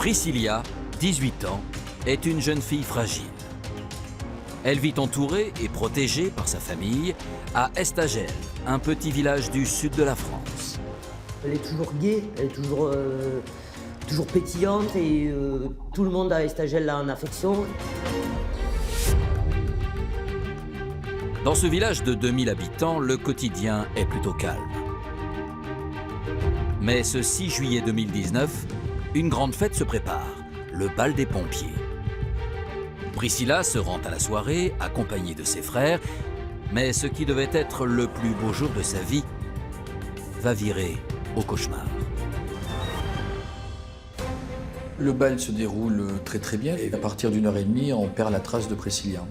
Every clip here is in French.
Priscilla, 18 ans, est une jeune fille fragile. Elle vit entourée et protégée par sa famille à Estagel, un petit village du sud de la France. Elle est toujours gaie, elle est toujours pétillante et tout le monde à Estagel l'a en affection. Dans ce village de 2000 habitants, le quotidien est plutôt calme. Mais ce 6 juillet 2019, une grande fête se prépare, le bal des pompiers. Priscilla se rend à la soirée, accompagnée de ses frères, mais ce qui devait être le plus beau jour de sa vie va virer au cauchemar. Le bal se déroule très bien et à partir d'1h30, on perd la trace de Priscilla.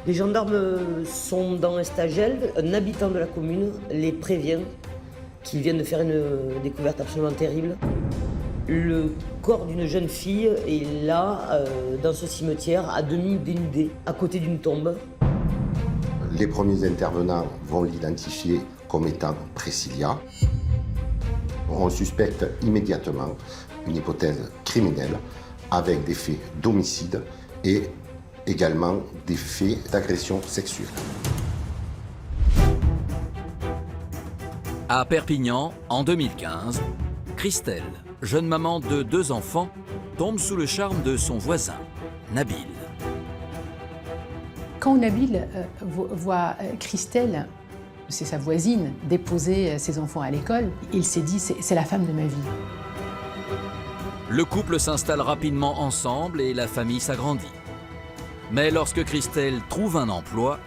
Les gendarmes sont dans Estagel, un habitant de la commune les prévient qu'ils viennent de faire une découverte absolument terrible. Le corps d'une jeune fille est là, dans ce cimetière, à demi dénudé, à côté d'une tombe. Les premiers intervenants vont l'identifier comme étant Priscilla. On suspecte immédiatement une hypothèse criminelle avec des faits d'homicide et également des faits d'agression sexuelle. À Perpignan, en 2015, Christelle, jeune maman de 2 enfants, tombe sous le charme de son voisin, Nabil. Quand Nabil voit Christelle, c'est sa voisine, déposer ses enfants à l'école, il s'est dit c'est la femme de ma vie. Le couple s'installe rapidement ensemble et la famille s'agrandit. Mais lorsque Christelle trouve un emploi,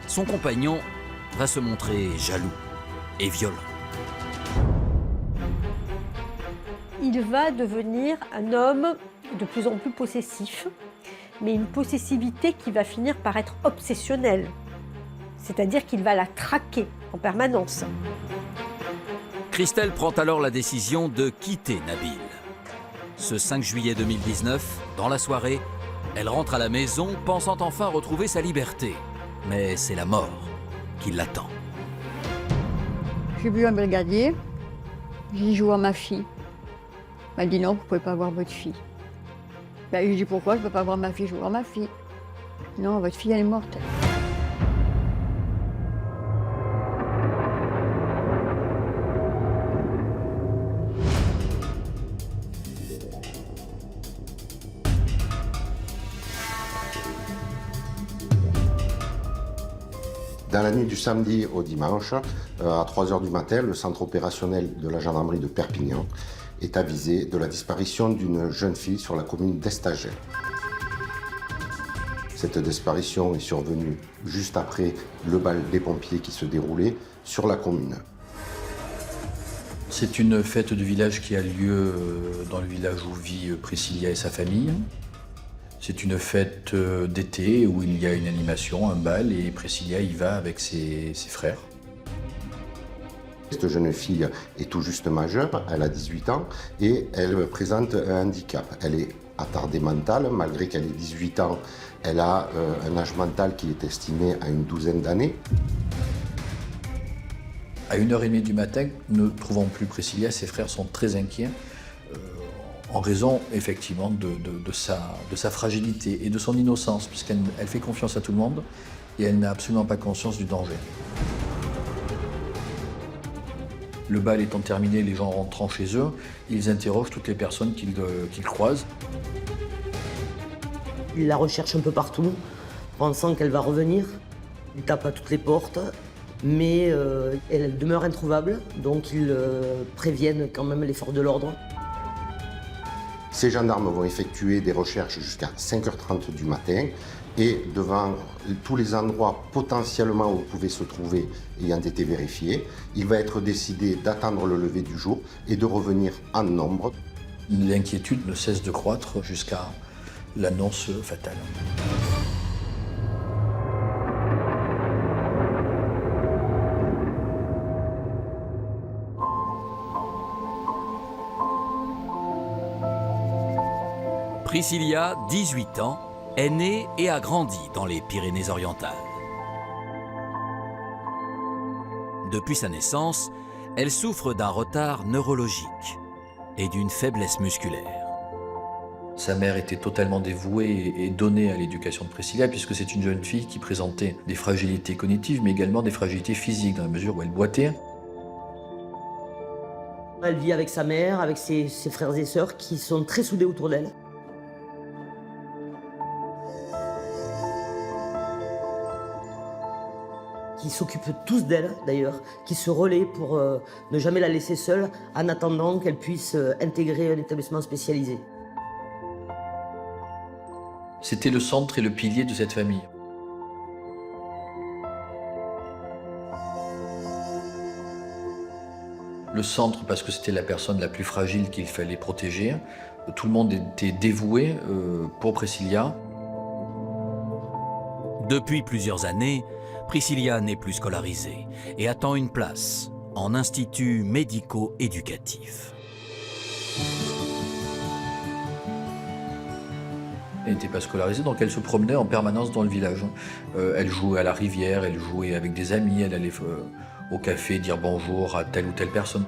son compagnon va se montrer jaloux et violent. Il va devenir un homme de plus en plus possessif, mais une possessivité qui va finir par être obsessionnelle. C'est-à-dire qu'il va la traquer en permanence. Christelle prend alors la décision de quitter Nabil. Ce 5 juillet 2019, dans la soirée, elle rentre à la maison pensant enfin retrouver sa liberté. Mais c'est la mort qui l'attend. J'ai vu un brigadier, j'ai dit je vois ma fille. Il m'a dit non, vous ne pouvez pas voir votre fille. Ben, je dis pourquoi je ne peux pas voir ma fille, je veux voir ma fille. Non, votre fille elle est morte. Dans la nuit du samedi au dimanche, à 3 h du matin, le centre opérationnel de la gendarmerie de Perpignan est avisé de la disparition d'une jeune fille sur la commune d'Estagel. Cette disparition est survenue juste après le bal des pompiers qui se déroulait sur la commune. C'est une fête de village qui a lieu dans le village où vit Priscilla et sa famille. C'est une fête d'été où il y a une animation, un bal, et Priscilla y va avec ses frères. Cette jeune fille est tout juste majeure, elle a 18 ans et elle présente un handicap. Elle est attardée mentale, malgré qu'elle ait 18 ans, elle a un âge mental qui est estimé à une 12aine d'années. À 1h30 du matin, ne trouvant plus Priscilla, ses frères sont très inquiets en raison effectivement de sa fragilité et de son innocence, puisqu'elle fait confiance à tout le monde et elle n'a absolument pas conscience du danger. Le bal étant terminé, les gens rentrant chez eux, ils interrogent toutes les personnes qu'ils croisent. Ils la recherchent un peu partout, pensant qu'elle va revenir. Ils tapent à toutes les portes, mais elle demeure introuvable, donc ils préviennent quand même les forces de l'ordre. Ces gendarmes vont effectuer des recherches jusqu'à 5h30 du matin et devant tous les endroits potentiellement où pouvait se trouver ayant été vérifiés, il va être décidé d'attendre le lever du jour et de revenir en nombre. L'inquiétude ne cesse de croître jusqu'à l'annonce fatale. Priscilla, 18 ans, est née et a grandi dans les Pyrénées-Orientales. Depuis sa naissance, elle souffre d'un retard neurologique et d'une faiblesse musculaire. Sa mère était totalement dévouée et donnée à l'éducation de Priscilla, puisque c'est une jeune fille qui présentait des fragilités cognitives, mais également des fragilités physiques, dans la mesure où elle boitait. Elle vit avec sa mère, avec ses frères et sœurs qui sont très soudés autour d'elle. Qui s'occupent tous d'elle d'ailleurs, qui se relaient pour ne jamais la laisser seule en attendant qu'elle puisse intégrer un établissement spécialisé. C'était le centre et le pilier de cette famille. Le centre parce que c'était la personne la plus fragile qu'il fallait protéger. Tout le monde était dévoué pour Priscilla. Depuis plusieurs années, Priscilla n'est plus scolarisée et attend une place en institut médico-éducatif. Elle n'était pas scolarisée, donc elle se promenait en permanence dans le village. Elle jouait à la rivière, elle jouait avec des amis, elle allait au café dire bonjour à telle ou telle personne.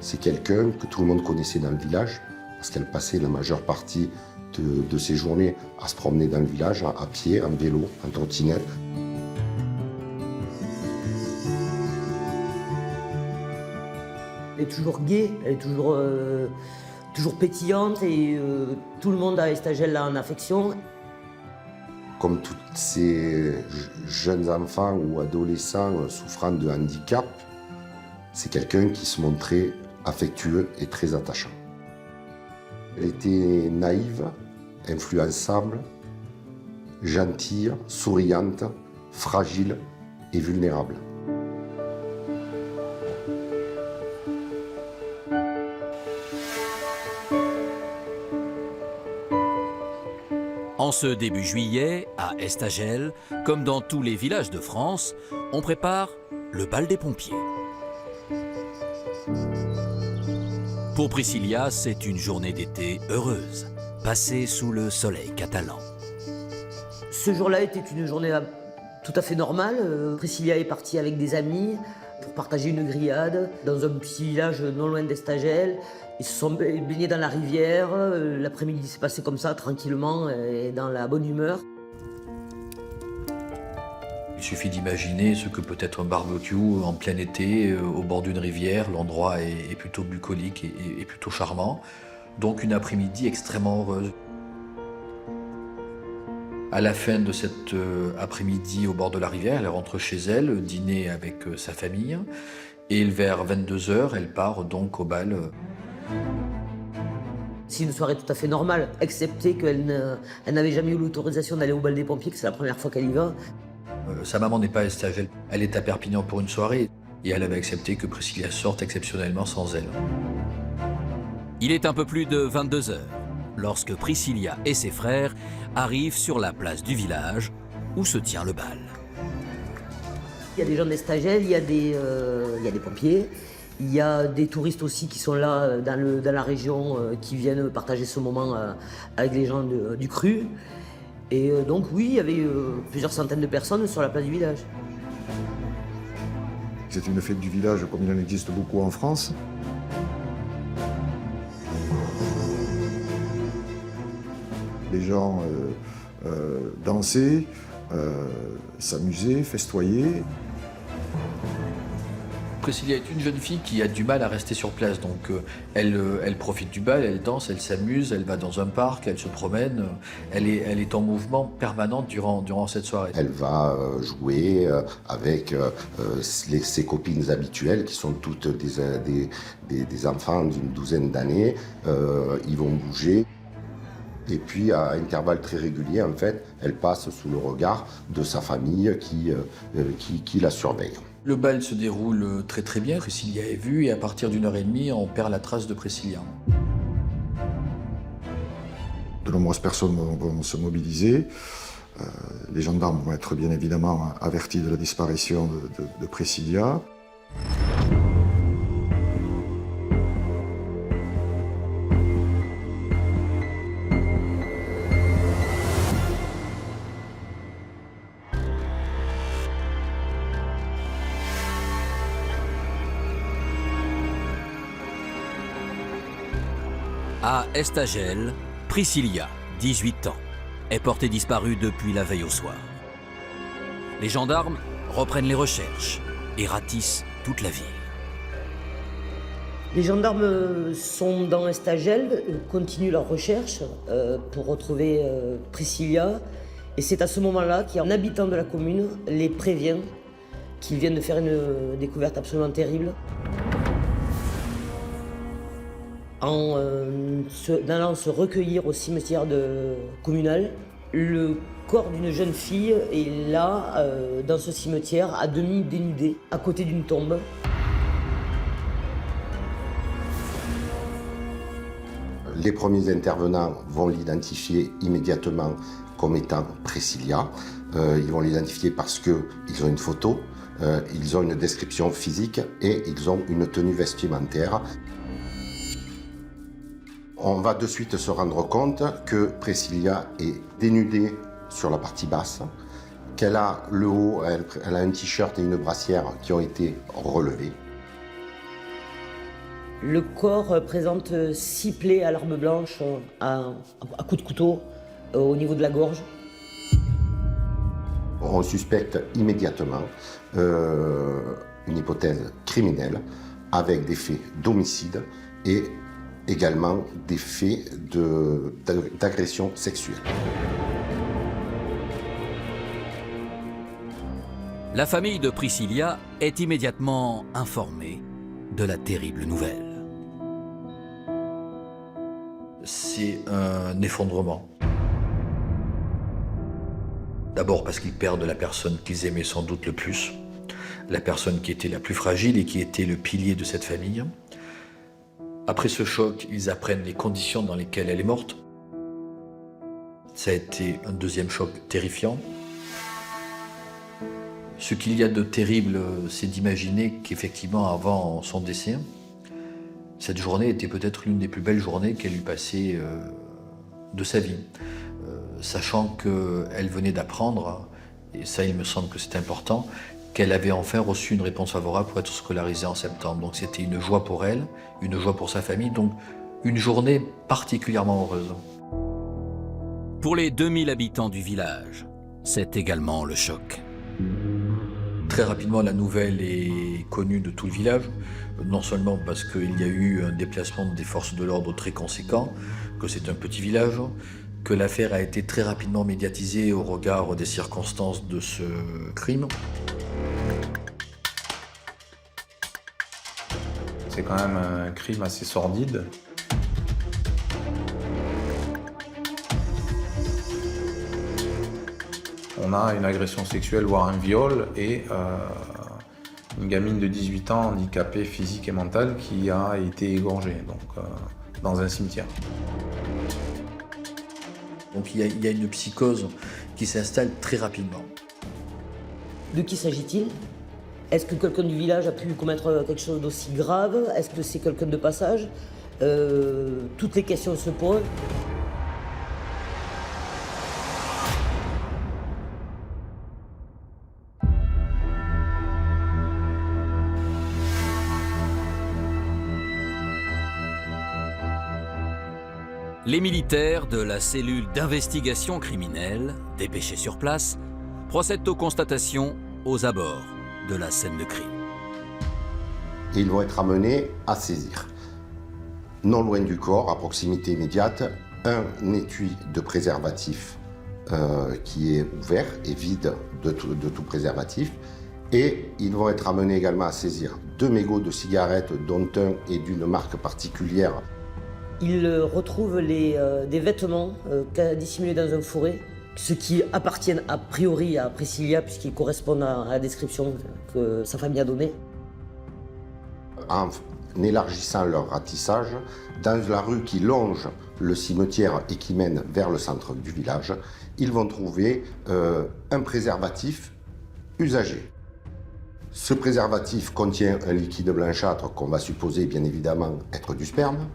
C'est quelqu'un que tout le monde connaissait dans le village, parce qu'elle passait la majeure partie de ses journées à se promener dans le village, à pied, en vélo, en trottinette. Elle est toujours gaie, elle est toujours pétillante et tout le monde à Estagel l'a en affection. Comme tous ces jeunes enfants ou adolescents souffrant de handicap, c'est quelqu'un qui se montrait affectueux et très attachant. Elle était naïve, influençable, gentille, souriante, fragile et vulnérable. En ce début juillet, à Estagel, comme dans tous les villages de France, on prépare le bal des pompiers. Pour Priscilla, c'est une journée d'été heureuse, passée sous le soleil catalan. Ce jour-là était une journée tout à fait normale. Priscilla est partie avec des amis pour partager une grillade dans un petit village non loin d'Estagel. Ils se sont baignés dans la rivière. L'après-midi s'est passé comme ça, tranquillement et dans la bonne humeur. Il suffit d'imaginer ce que peut être un barbecue en plein été, au bord d'une rivière. L'endroit est plutôt bucolique et plutôt charmant. Donc une après-midi extrêmement heureuse. À la fin de cet après-midi au bord de la rivière, elle rentre chez elle, dîner avec sa famille. Et vers 22h, elle part donc au bal. C'est une soirée tout à fait normale, excepté qu'elle n'avait jamais eu l'autorisation d'aller au bal des pompiers, que c'est la première fois qu'elle y va. Sa maman n'est pas à Estagel, elle est à Perpignan pour une soirée. Et elle avait accepté que Priscilla sorte exceptionnellement sans elle. Il est un peu plus de 22h, lorsque Priscilla et ses frères arrivent sur la place du village où se tient le bal. Il y a des gens d'Estagel, il y a des pompiers, il y a des touristes aussi qui sont là dans la région, qui viennent partager ce moment avec les gens du cru. Et donc oui, il y avait plusieurs centaines de personnes sur la place du village. C'est une fête du village comme il en existe beaucoup en France. Les gens dansaient, s'amusaient, festoyaient. Priscilla est une jeune fille qui a du mal à rester sur place, donc elle profite du bal, elle danse, elle s'amuse, elle va dans un parc, elle se promène, elle est en mouvement permanent durant cette soirée. Elle va jouer avec ses copines habituelles qui sont toutes des enfants d'une douzaine d'années. Ils vont bouger. Et puis, à intervalles très réguliers, en fait, elle passe sous le regard de sa famille qui la surveille. Le bal se déroule très très bien, Priscilla est vue, et à partir d'1h30, on perd la trace de Priscilla. De nombreuses personnes vont se mobiliser. Les gendarmes vont être bien évidemment avertis de la disparition de Priscilla. À Estagel, Priscilla, 18 ans, est portée disparue depuis la veille au soir. Les gendarmes reprennent les recherches et ratissent toute la ville. Les gendarmes sont dans Estagel, continuent leurs recherches pour retrouver Priscilla. Et c'est à ce moment-là qu'un habitant de la commune les prévient qu'ils viennent de faire une découverte absolument terrible. En allant se recueillir au cimetière communal, le corps d'une jeune fille est là, dans ce cimetière, à demi dénudé, à côté d'une tombe. Les premiers intervenants vont l'identifier immédiatement comme étant Priscilla. Ils vont l'identifier parce qu'ils ont une photo, ils ont une description physique et ils ont une tenue vestimentaire. On va de suite se rendre compte que Priscilla est dénudée sur la partie basse, qu'elle a le haut, elle a un t-shirt et une brassière qui ont été relevés. Le corps présente 6 plaies à l'arme blanche, à coups de couteau, au niveau de la gorge. On suspecte immédiatement une hypothèse criminelle avec des faits d'homicide et également des faits d'agression sexuelle. La famille de Priscilla est immédiatement informée de la terrible nouvelle. C'est un effondrement. D'abord parce qu'ils perdent la personne qu'ils aimaient sans doute le plus, la personne qui était la plus fragile et qui était le pilier de cette famille. Après ce choc, ils apprennent les conditions dans lesquelles elle est morte. Ça a été un deuxième choc terrifiant. Ce qu'il y a de terrible, c'est d'imaginer qu'effectivement, avant son décès, cette journée était peut-être l'une des plus belles journées qu'elle eût passées de sa vie. Sachant qu'elle venait d'apprendre, et ça il me semble que c'est important, qu'elle avait enfin reçu une réponse favorable pour être scolarisée en septembre. Donc c'était une joie pour elle, une joie pour sa famille, donc une journée particulièrement heureuse. Pour les 2000 habitants du village, c'est également le choc. Très rapidement, la nouvelle est connue de tout le village, non seulement parce qu'il y a eu un déplacement des forces de l'ordre très conséquent, que c'est un petit village, que l'affaire a été très rapidement médiatisée au regard des circonstances de ce crime. C'est quand même un crime assez sordide. On a une agression sexuelle, voire un viol, et une gamine de 18 ans handicapée physique et mentale qui a été égorgée dans un cimetière. Donc il y a une psychose qui s'installe très rapidement. De qui s'agit-il? Est-ce que quelqu'un du village a pu commettre quelque chose d'aussi grave? Est-ce que c'est quelqu'un de passage? Toutes les questions se posent. Les militaires de la cellule d'investigation criminelle, dépêchés sur place, procèdent aux constatations aux abords de la scène de crime. Et ils vont être amenés à saisir, non loin du corps, à proximité immédiate, un étui de préservatif qui est ouvert et vide de tout préservatif. Et ils vont être amenés également à saisir 2 mégots de cigarettes, dont un est d'une marque particulière. Ils retrouvent des vêtements dissimulés dans un fourré, ce qui appartiennent a priori à Priscilla, puisqu'ils correspondent à la description que sa famille a donnée. En élargissant leur ratissage, dans la rue qui longe le cimetière et qui mène vers le centre du village, ils vont trouver un préservatif usagé. Ce préservatif contient un liquide blanchâtre qu'on va supposer bien évidemment être du sperme.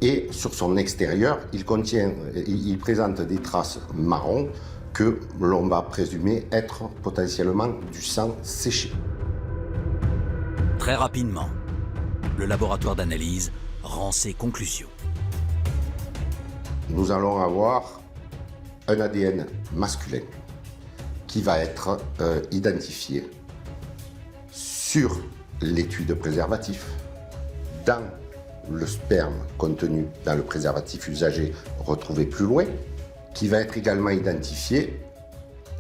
Et sur son extérieur, il présente des traces marron que l'on va présumer être potentiellement du sang séché. Très rapidement, le laboratoire d'analyse rend ses conclusions. nous allons avoir un ADN masculin qui va être identifié sur l'étui de préservatif, dans le sperme contenu dans le préservatif usagé retrouvé plus loin, qui va être également identifié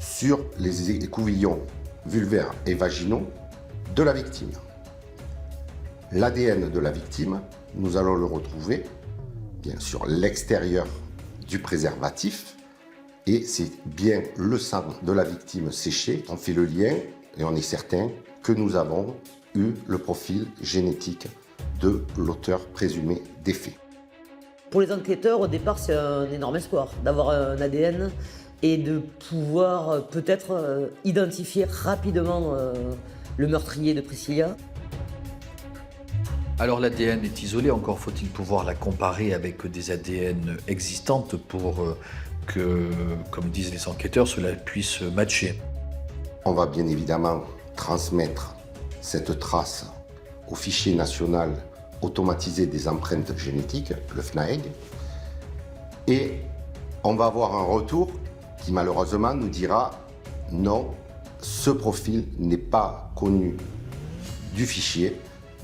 sur les écouvillons vulvaires et vaginaux de la victime. L'ADN de la victime, nous allons le retrouver bien sur l'extérieur du préservatif et c'est bien le sang de la victime séché. On fait le lien et on est certain que nous avons eu le profil génétique de l'auteur présumé des faits. Pour les enquêteurs, au départ, c'est un énorme espoir d'avoir un ADN et de pouvoir peut-être identifier rapidement le meurtrier de Priscilla. Alors l'ADN est isolé, encore faut-il pouvoir la comparer avec des ADN existantes pour que, comme disent les enquêteurs, cela puisse matcher. On va bien évidemment transmettre cette trace au fichier national automatisé des empreintes génétiques, le FNAEG, et on va avoir un retour qui malheureusement nous dira non, ce profil n'est pas connu du fichier,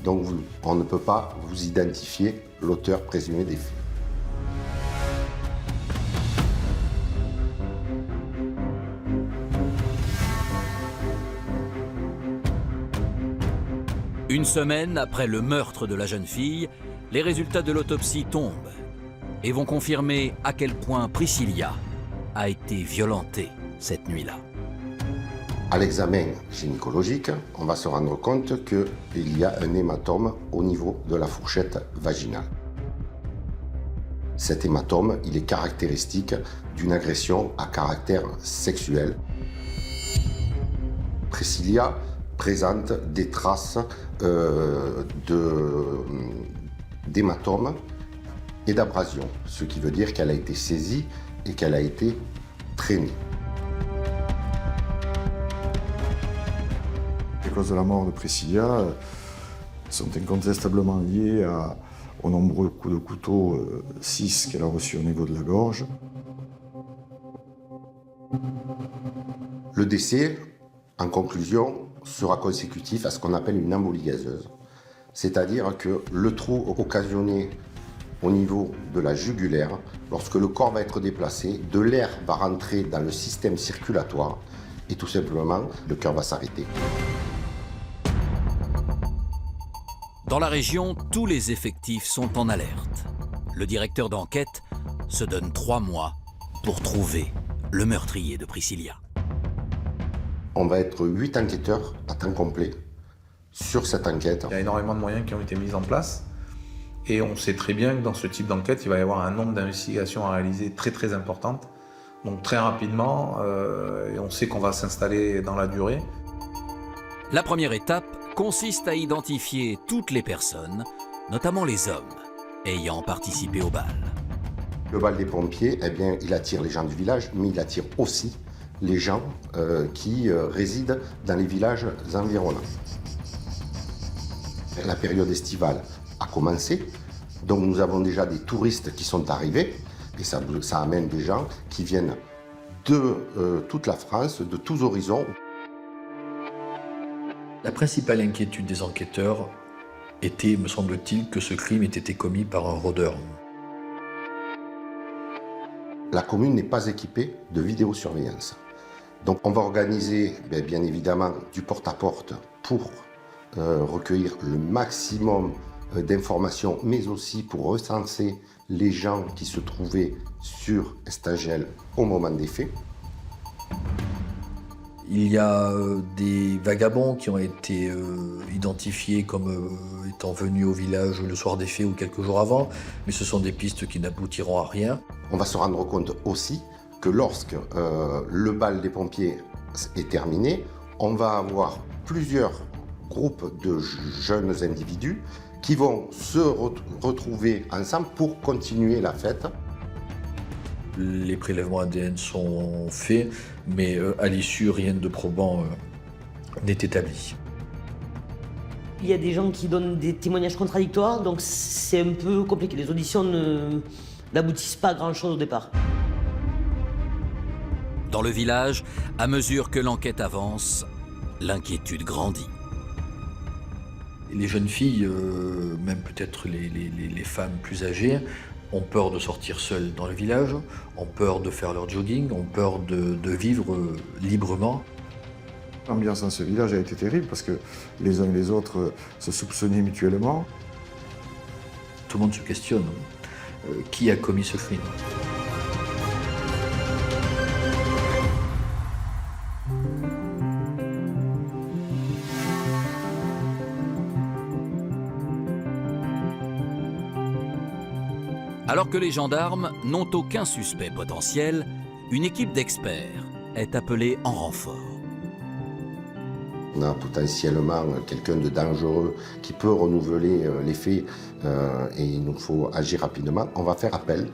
donc on ne peut pas vous identifier l'auteur présumé des faits. Une semaine après le meurtre de la jeune fille, les résultats de l'autopsie tombent et vont confirmer à quel point Priscilla a été violentée cette nuit-là. À l'examen gynécologique, on va se rendre compte qu'il y a un hématome au niveau de la fourchette vaginale. Cet hématome, il est caractéristique d'une agression à caractère sexuel. Priscilla présente des traces d'hématome et d'abrasion, ce qui veut dire qu'elle a été saisie et qu'elle a été traînée. Les causes de la mort de Priscilla sont incontestablement liées aux nombreux coups de couteau 6 qu'elle a reçus au niveau de la gorge. Le décès, en conclusion, sera consécutif à ce qu'on appelle une embolie gazeuse. C'est-à-dire que le trou occasionné au niveau de la jugulaire, lorsque le corps va être déplacé, de l'air va rentrer dans le système circulatoire et tout simplement, le cœur va s'arrêter. Dans la région, tous les effectifs sont en alerte. Le directeur d'enquête se donne 3 mois pour trouver le meurtrier de Priscilla. On va être 8 enquêteurs à temps complet sur cette enquête. Il y a énormément de moyens qui ont été mis en place et on sait très bien que dans ce type d'enquête, il va y avoir un nombre d'investigations à réaliser très très importante. Donc très rapidement, on sait qu'on va s'installer dans la durée. La première étape consiste à identifier toutes les personnes, notamment les hommes, ayant participé au bal. Le bal des pompiers, eh bien, il attire les gens du village, mais il attire aussi les gens qui résident dans les villages environnants. La période estivale a commencé, donc nous avons déjà des touristes qui sont arrivés, et ça amène des gens qui viennent de toute la France, de tous horizons. La principale inquiétude des enquêteurs était, me semble-t-il, que ce crime ait été commis par un rôdeur. La commune n'est pas équipée de vidéosurveillance. Donc on va organiser bien évidemment du porte-à-porte pour recueillir le maximum d'informations, mais aussi pour recenser les gens qui se trouvaient sur Estagel au moment des faits. Il y a des vagabonds qui ont été identifiés comme étant venus au village le soir des faits ou quelques jours avant, mais ce sont des pistes qui n'aboutiront à rien. On va se rendre compte aussi que lorsque le bal des pompiers est terminé, on va avoir plusieurs groupes de jeunes individus qui vont se retrouver ensemble pour continuer la fête. Les prélèvements ADN sont faits, mais à l'issue, rien de probant n'est établi. Il y a des gens qui donnent des témoignages contradictoires, donc c'est un peu compliqué. Les auditions n'aboutissent pas à grand-chose au départ. Dans le village, à mesure que l'enquête avance, l'inquiétude grandit. Les jeunes filles, même peut-être les femmes plus âgées, ont peur de sortir seules dans le village, ont peur de faire leur jogging, ont peur de vivre librement. L'ambiance dans ce village a été terrible parce que les uns et les autres se soupçonnaient mutuellement. Tout le monde se questionne. Qui a commis ce crime ? Alors que les gendarmes n'ont aucun suspect potentiel, une équipe d'experts est appelée en renfort. On a potentiellement quelqu'un de dangereux qui peut renouveler les faits et il nous faut agir rapidement. On va faire appel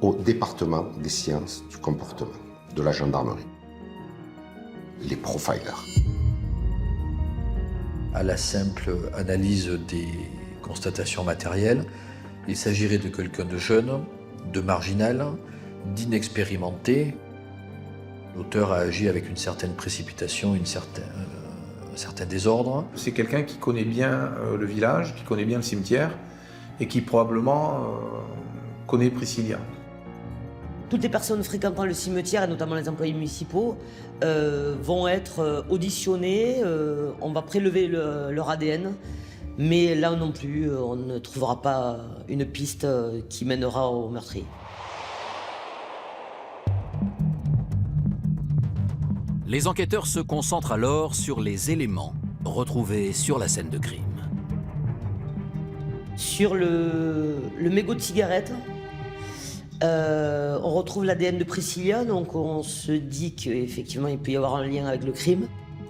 au département des sciences du comportement de la gendarmerie, les profilers. À la simple analyse des constatations matérielles, il s'agirait de quelqu'un de jeune, de marginal, d'inexpérimenté. L'auteur a agi avec une certaine précipitation, un certain désordre. C'est quelqu'un qui connaît bien le village, qui connaît bien le cimetière et qui probablement connaît Priscilla. Toutes les personnes fréquentant le cimetière, et notamment les employés municipaux, vont être auditionnées, on va prélever leur ADN. Mais là non plus, on ne trouvera pas une piste qui mènera au meurtrier. Les enquêteurs se concentrent alors sur les éléments retrouvés sur la scène de crime. Sur le mégot de cigarette, on retrouve l'ADN de Priscilla, donc on se dit qu'effectivement il peut y avoir un lien avec le crime.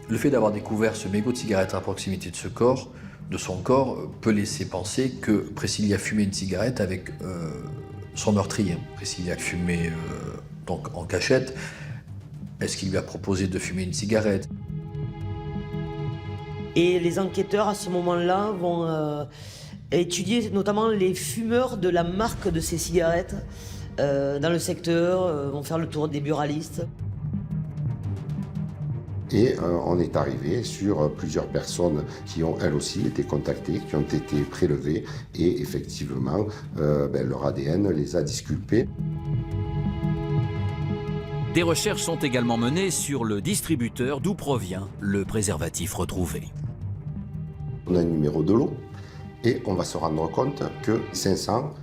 Le fait d'avoir découvert ce mégot de cigarette à proximité de son corps, peut laisser penser que Priscilla fumait une cigarette avec son meurtrier. Priscilla fumait donc en cachette. Est-ce qu'il lui a proposé de fumer une cigarette ? Et les enquêteurs, à ce moment-là, vont étudier notamment les fumeurs de la marque de ces cigarettes dans le secteur, vont faire le tour des buralistes. Et on est arrivé sur plusieurs personnes qui ont elles aussi été contactées, qui ont été prélevées et effectivement leur ADN les a disculpés. Des recherches sont également menées sur le distributeur d'où provient le préservatif retrouvé. On a un numéro de lot et on va se rendre compte que 500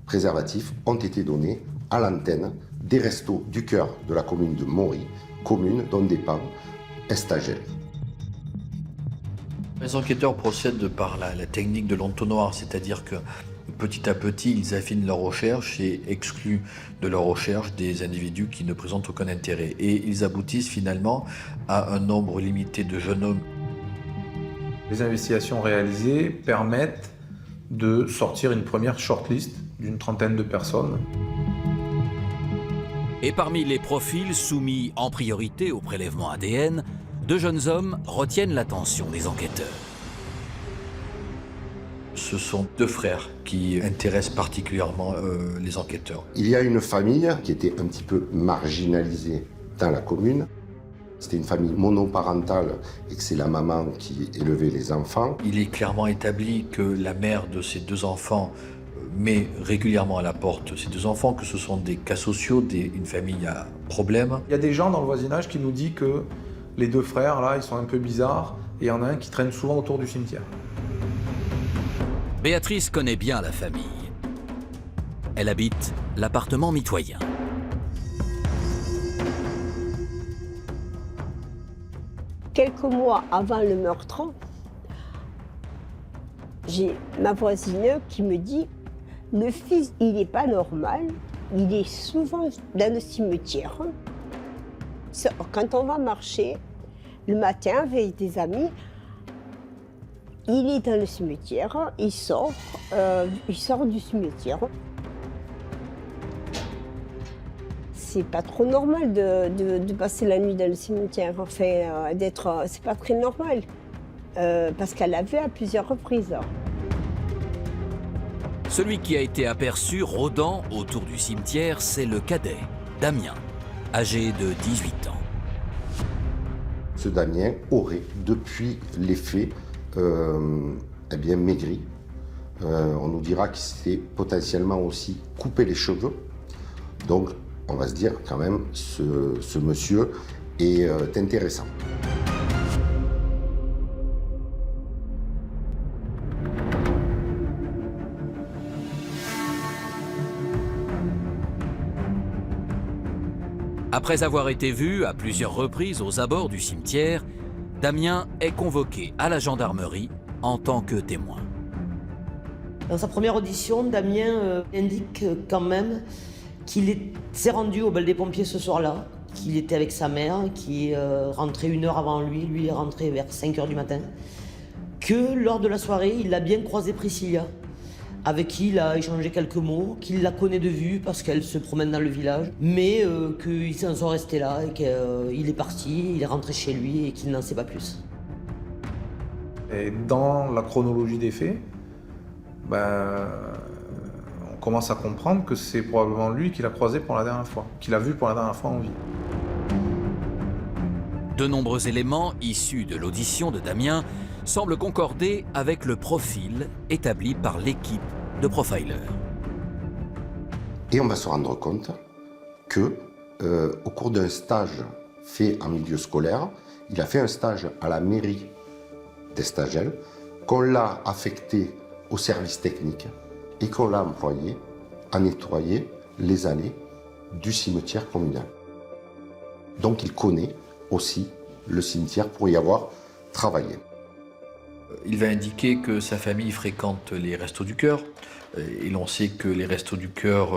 préservatifs ont été donnés à l'antenne des restos du cœur de la commune de Mory, commune dont dépend Estagel. Les enquêteurs procèdent par la technique de l'entonnoir, c'est-à-dire que petit à petit, ils affinent leur recherche et excluent de leur recherche des individus qui ne présentent aucun intérêt. Et ils aboutissent finalement à un nombre limité de jeunes hommes. Les investigations réalisées permettent de sortir une première shortlist d'une trentaine de personnes. Et parmi les profils soumis en priorité au prélèvement ADN, 2 jeunes hommes retiennent l'attention des enquêteurs. Ce sont 2 frères qui intéressent particulièrement les enquêteurs. Il y a une famille qui était un petit peu marginalisée dans la commune. C'était une famille monoparentale et que c'est la maman qui élevait les enfants. Il est clairement établi que la mère de ces 2 enfants met régulièrement à la porte ces 2 enfants, que ce sont des cas sociaux, une famille à problème. Il y a des gens dans le voisinage qui nous disent que les 2 frères, là, ils sont un peu bizarres et il y en a un qui traîne souvent autour du cimetière. Béatrice connaît bien la famille. Elle habite l'appartement mitoyen. Quelques mois avant le meurtre, j'ai ma voisine qui me dit « Le fils, il n'est pas normal, il est souvent dans le cimetière. Quand on va marcher, le matin avec des amis, il est dans le cimetière, il sort du cimetière. C'est pas trop normal de passer la nuit dans le cimetière, enfin, c'est pas très normal, parce qu'elle l'a vu à plusieurs reprises. Celui qui a été aperçu rôdant autour du cimetière, c'est le cadet, Damien, âgé de 18 ans. Ce Damien aurait, depuis les faits, maigri. On nous dira qu'il s'est potentiellement aussi coupé les cheveux. Donc, on va se dire quand même, ce monsieur est intéressant. Après avoir été vu à plusieurs reprises aux abords du cimetière, Damien est convoqué à la gendarmerie en tant que témoin. Dans sa première audition, Damien indique quand même qu'il s'est rendu au bal des pompiers ce soir-là, qu'il était avec sa mère, qui est rentrée 1 heure avant lui est rentré vers 5 heures du matin, que lors de la soirée, il a bien croisé Priscilla, avec qui il a échangé quelques mots, qu'il la connaît de vue parce qu'elle se promène dans le village, mais qu'ils s'en sont restés là et qu'il est parti, il est rentré chez lui et qu'il n'en sait pas plus. Et dans la chronologie des faits, on commence à comprendre que c'est probablement lui qui l'a croisé pour la dernière fois, qu'il a vu pour la dernière fois en vie. De nombreux éléments issus de l'audition de Damien semblent concorder avec le profil établi par l'équipe de profilers. Et on va se rendre compte que, au cours d'un stage fait en milieu scolaire, il a fait un stage à la mairie d'Estagel, qu'on l'a affecté au service technique et qu'on l'a employé à nettoyer les allées du cimetière communal. Donc il connaît aussi le cimetière pour y avoir travaillé. Il va indiquer que sa famille fréquente les Restos du Cœur. Et l'on sait que les Restos du Cœur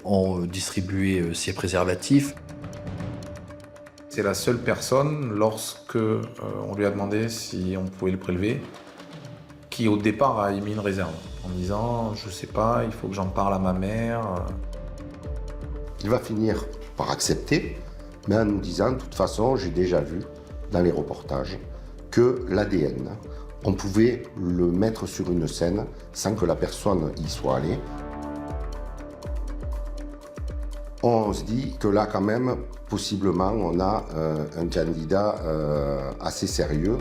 ont distribué ces préservatifs. C'est la seule personne, lorsque on lui a demandé si on pouvait le prélever, qui au départ a émis une réserve, en disant « je sais pas, il faut que j'en parle à ma mère ». Il va finir par accepter, mais en nous disant « de toute façon, j'ai déjà vu dans les reportages que l'ADN, on pouvait le mettre sur une scène sans que la personne y soit allée ». On se dit que là, quand même, possiblement, on a un candidat assez sérieux.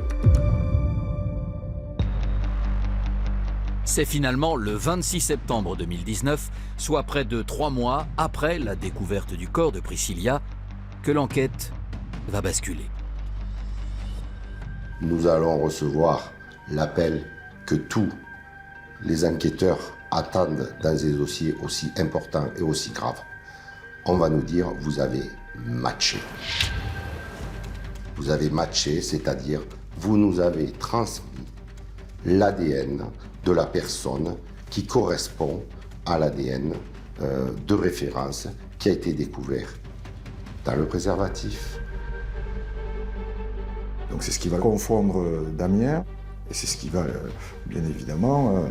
C'est finalement le 26 septembre 2019, soit près de 3 mois après la découverte du corps de Priscilla, que l'enquête va basculer. Nous allons recevoir l'appel que tous les enquêteurs attendent dans des dossiers aussi importants et aussi graves. On va nous dire, vous avez matché. Vous avez matché, c'est-à-dire, vous nous avez transmis l'ADN de la personne qui correspond à l'ADN de référence qui a été découvert dans le préservatif. Donc c'est ce qui va confondre Damien et c'est ce qui va bien évidemment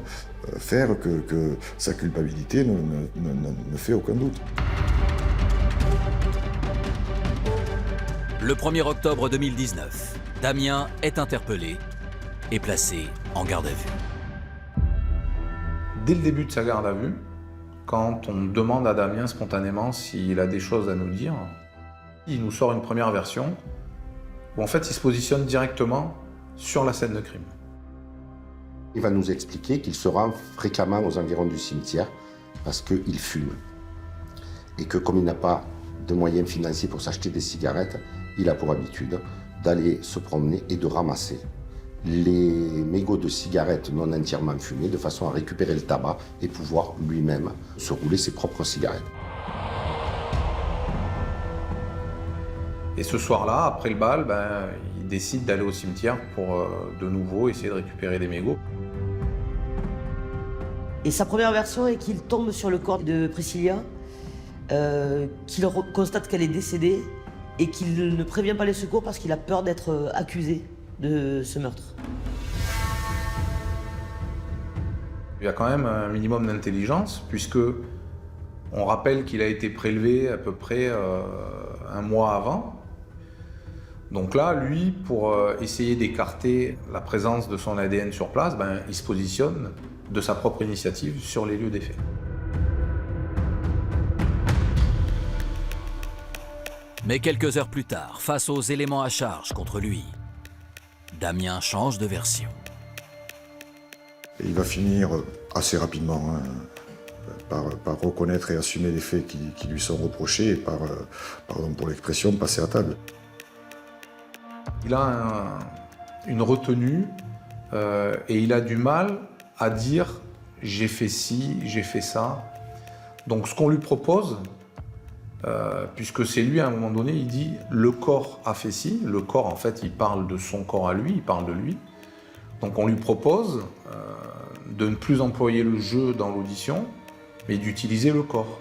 faire que sa culpabilité ne fait aucun doute. Le 1er octobre 2019, Damien est interpellé et placé en garde à vue. Dès le début de sa garde à vue, quand on demande à Damien spontanément s'il a des choses à nous dire, il nous sort une première version où en fait il se positionne directement sur la scène de crime. Il va nous expliquer qu'il se rend fréquemment aux environs du cimetière parce qu'il fume. Et que comme il n'a pas de moyens financiers pour s'acheter des cigarettes, il a pour habitude d'aller se promener et de ramasser les mégots de cigarettes non entièrement fumés de façon à récupérer le tabac et pouvoir lui-même se rouler ses propres cigarettes. Et ce soir-là, après le bal, il décide d'aller au cimetière pour de nouveau essayer de récupérer des mégots. Et sa première version est qu'il tombe sur le corps de Priscilla, qu'il constate qu'elle est décédée et qu'il ne prévient pas les secours parce qu'il a peur d'être accusé de ce meurtre. Il y a quand même un minimum d'intelligence puisque on rappelle qu'il a été prélevé à peu près 1 mois avant. Donc là, lui, pour essayer d'écarter la présence de son ADN sur place, il se positionne de sa propre initiative sur les lieux des faits. Mais quelques heures plus tard, face aux éléments à charge contre lui, Damien change de version. Et il va finir assez rapidement par reconnaître et assumer les faits qui lui sont reprochés et pardon pour l'expression, passer à table. Il a une retenue et il a du mal à dire « j'ai fait ci, j'ai fait ça ». Donc ce qu'on lui propose, puisque c'est lui à un moment donné, il dit « le corps a fait ci ». Le corps, en fait, il parle de son corps à lui, il parle de lui. Donc on lui propose de ne plus employer le jeu dans l'audition, mais d'utiliser le corps.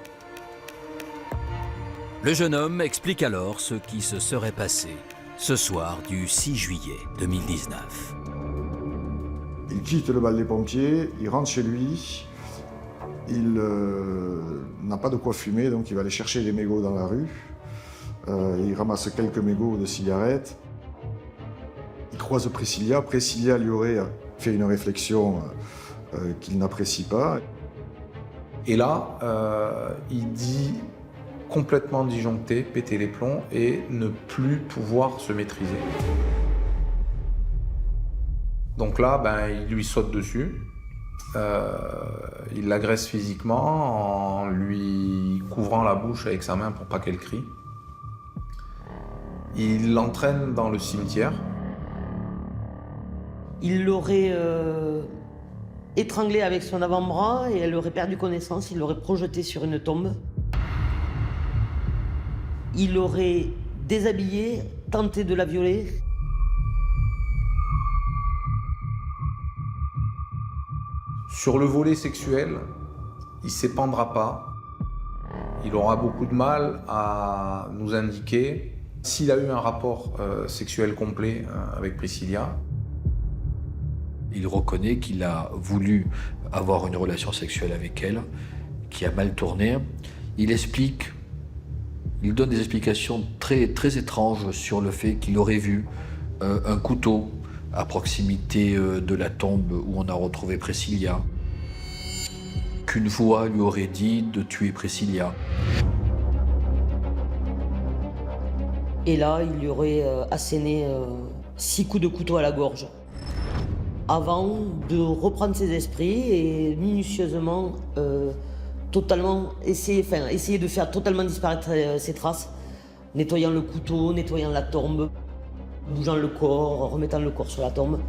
Le jeune homme explique alors ce qui se serait passé ce soir du 6 juillet 2019. Il quitte le bal des pompiers, il rentre chez lui, il n'a pas de quoi fumer, donc il va aller chercher des mégots dans la rue. Il ramasse quelques mégots de cigarettes. Il croise Priscilla. Priscilla lui aurait fait une réflexion qu'il n'apprécie pas. Et là, il dit complètement disjoncté, péter les plombs et ne plus pouvoir se maîtriser. Donc là, il lui saute dessus. Il l'agresse physiquement en lui couvrant la bouche avec sa main pour pas qu'elle crie. Il l'entraîne dans le cimetière. Il l'aurait étranglée avec son avant-bras et elle aurait perdu connaissance. Il l'aurait projetée sur une tombe. Il l'aurait déshabillée, tenté de la violer. Sur le volet sexuel, il ne s'épandra pas. Il aura beaucoup de mal à nous indiquer s'il a eu un rapport sexuel complet avec Priscilla. Il reconnaît qu'il a voulu avoir une relation sexuelle avec elle, qui a mal tourné. Il donne des explications très, très étranges sur le fait qu'il aurait vu un couteau à proximité de la tombe où on a retrouvé Priscilla, qu'une voix lui aurait dit de tuer Priscilla. Et là, il lui aurait asséné 6 coups de couteau à la gorge, avant de reprendre ses esprits et minutieusement, essayer de faire totalement disparaître ses traces, nettoyant le couteau, nettoyant la tombe, bougeant le corps, remettant le corps sur la tombe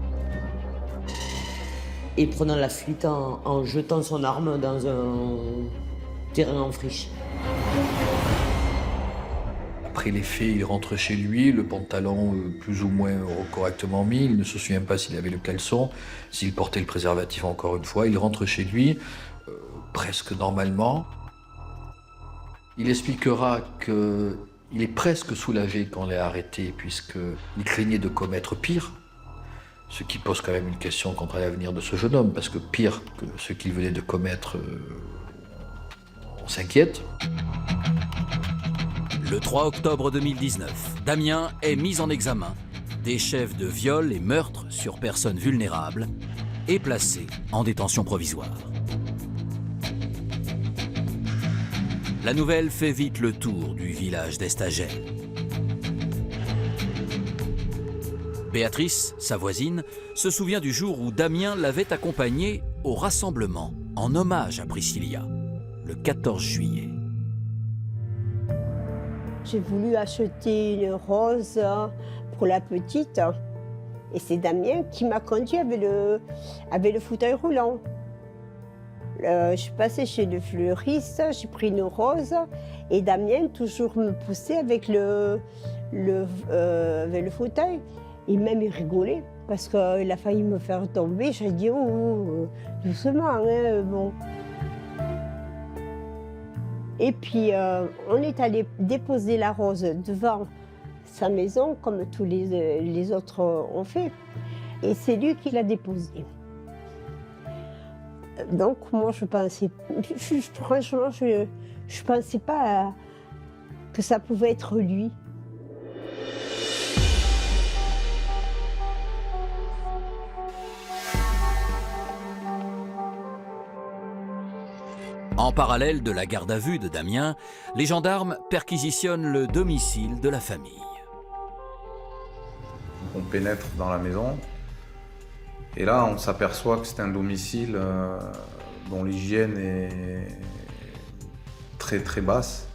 et prenant la fuite en jetant son arme dans un terrain en friche. Après les faits, il rentre chez lui, le pantalon plus ou moins correctement mis. Il ne se souvient pas s'il avait le caleçon, s'il portait le préservatif encore une fois. Il rentre chez lui, presque normalement. Il expliquera qu'il est presque soulagé quand on l'a arrêté, puisqu'il craignait de commettre pire. Ce qui pose quand même une question quant à l'avenir de ce jeune homme, parce que pire que ce qu'il venait de commettre, on s'inquiète. Le 3 octobre 2019, Damien est mis en examen, des chefs de viol et meurtre sur personnes vulnérables, et placé en détention provisoire. La nouvelle fait vite le tour du village d'Estagel. Béatrice, sa voisine, se souvient du jour où Damien l'avait accompagnée au rassemblement en hommage à Priscilla, le 14 juillet. J'ai voulu acheter une rose pour la petite et c'est Damien qui m'a conduit avec le fauteuil roulant. Je suis passée chez le fleuriste, j'ai pris une rose et Damien toujours me poussait avec le fauteuil. Et même il rigolait parce qu'il a failli me faire tomber. J'ai dit oh, doucement, hein, bon. Et puis on est allé déposer la rose devant sa maison comme tous les autres ont fait. Et c'est lui qui l'a déposée. Donc moi je pensais, franchement je pensais pas que ça pouvait être lui. En parallèle de la garde à vue de Damien, les gendarmes perquisitionnent le domicile de la famille. On pénètre dans la maison et là on s'aperçoit que c'est un domicile dont l'hygiène est très très basse.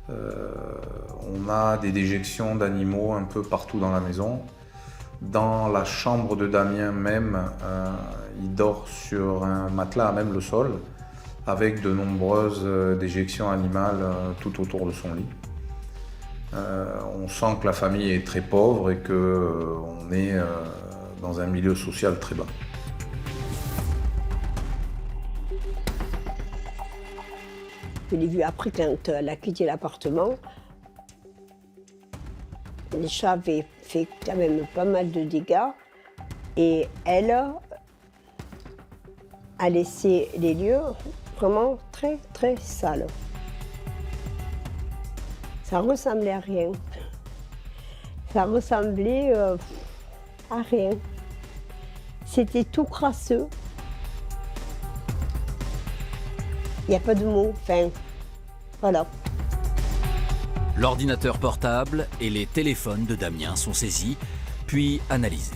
On a des déjections d'animaux un peu partout dans la maison. Dans la chambre de Damien même, il dort sur un matelas à même le sol, avec de nombreuses déjections animales tout autour de son lit. On sent que la famille est très pauvre et qu'on est dans un milieu social très bas. Je l'ai vu après quand elle a quitté l'appartement. Les chats avaient fait quand même pas mal de dégâts et elle a laissé les lieux vraiment très très sales. Ça ressemblait à rien. Ça ressemblait à rien. C'était tout crasseux. Il n'y a pas de mots, enfin, voilà. L'ordinateur portable et les téléphones de Damien sont saisis, puis analysés.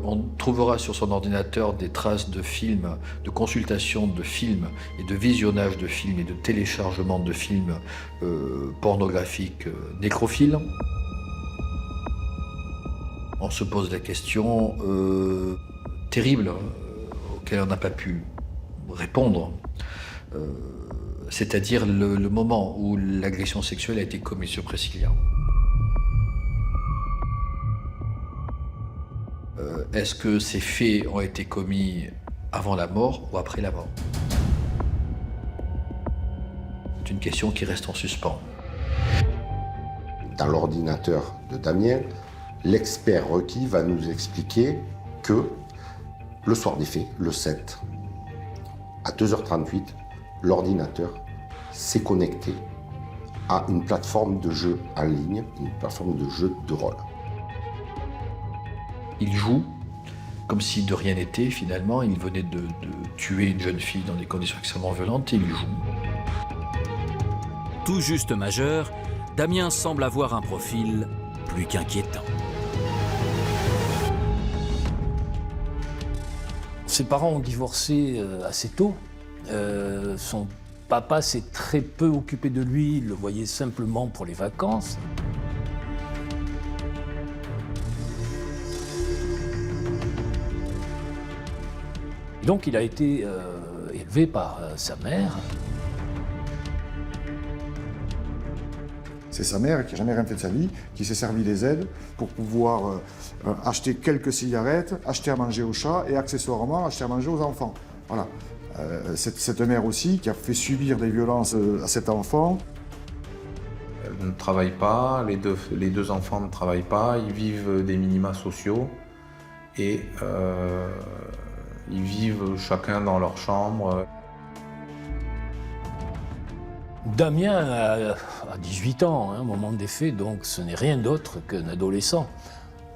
On trouvera sur son ordinateur des traces de films, de consultation de films et de visionnage de films et de téléchargement de films pornographiques nécrophiles. On se pose la question terrible auquel on n'a pas pu répondre, c'est-à-dire le moment où l'agression sexuelle a été commise sur Priscilla. Est-ce que ces faits ont été commis avant la mort ou après la mort? C'est une question qui reste en suspens. Dans l'ordinateur de Damien, l'expert requis va nous expliquer que le soir des faits, le 7, à 2h38, l'ordinateur s'est connecté à une plateforme de jeu en ligne, une plateforme de jeu de rôle. Il joue comme si de rien n'était, finalement. Il venait de tuer une jeune fille dans des conditions extrêmement violentes et il joue. Tout juste majeur, Damien semble avoir un profil plus qu'inquiétant. Ses parents ont divorcé assez tôt. Son papa s'est très peu occupé de lui, il le voyait simplement pour les vacances. Donc il a été élevé par sa mère. C'est sa mère qui n'a jamais rien fait de sa vie, qui s'est servi des aides pour pouvoir acheter quelques cigarettes, acheter à manger aux chats et accessoirement acheter à manger aux enfants. Voilà. Cette mère aussi qui a fait subir des violences à cet enfant. Elle ne travaille pas, les deux enfants ne travaillent pas, ils vivent des minima sociaux et ils vivent chacun dans leur chambre. Damien a 18 ans, à un moment des faits, donc ce n'est rien d'autre qu'un adolescent.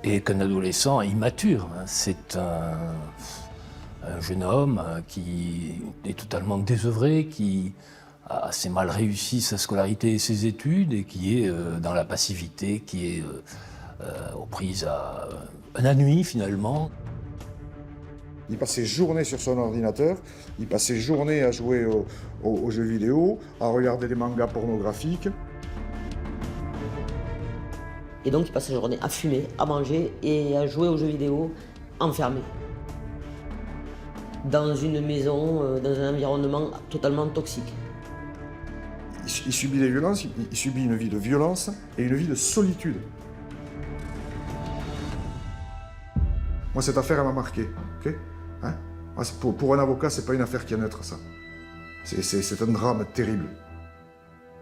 Et qu'un adolescent immature. C'est un jeune homme qui est totalement désœuvré, qui a assez mal réussi sa scolarité et ses études, et qui est dans la passivité, qui est aux prises à la nuit finalement. Il passait journée sur son ordinateur, il passait journée à jouer aux jeux vidéo, à regarder des mangas pornographiques. Et donc il passait la journée à fumer, à manger et à jouer aux jeux vidéo enfermé. Dans une maison, dans un environnement totalement toxique. Il subit des violences, il subit une vie de violence et une vie de solitude. Moi, cette affaire, elle m'a marqué. Okay, hein? Pour un avocat, c'est pas une affaire qui est neutre, ça. C'est un drame terrible.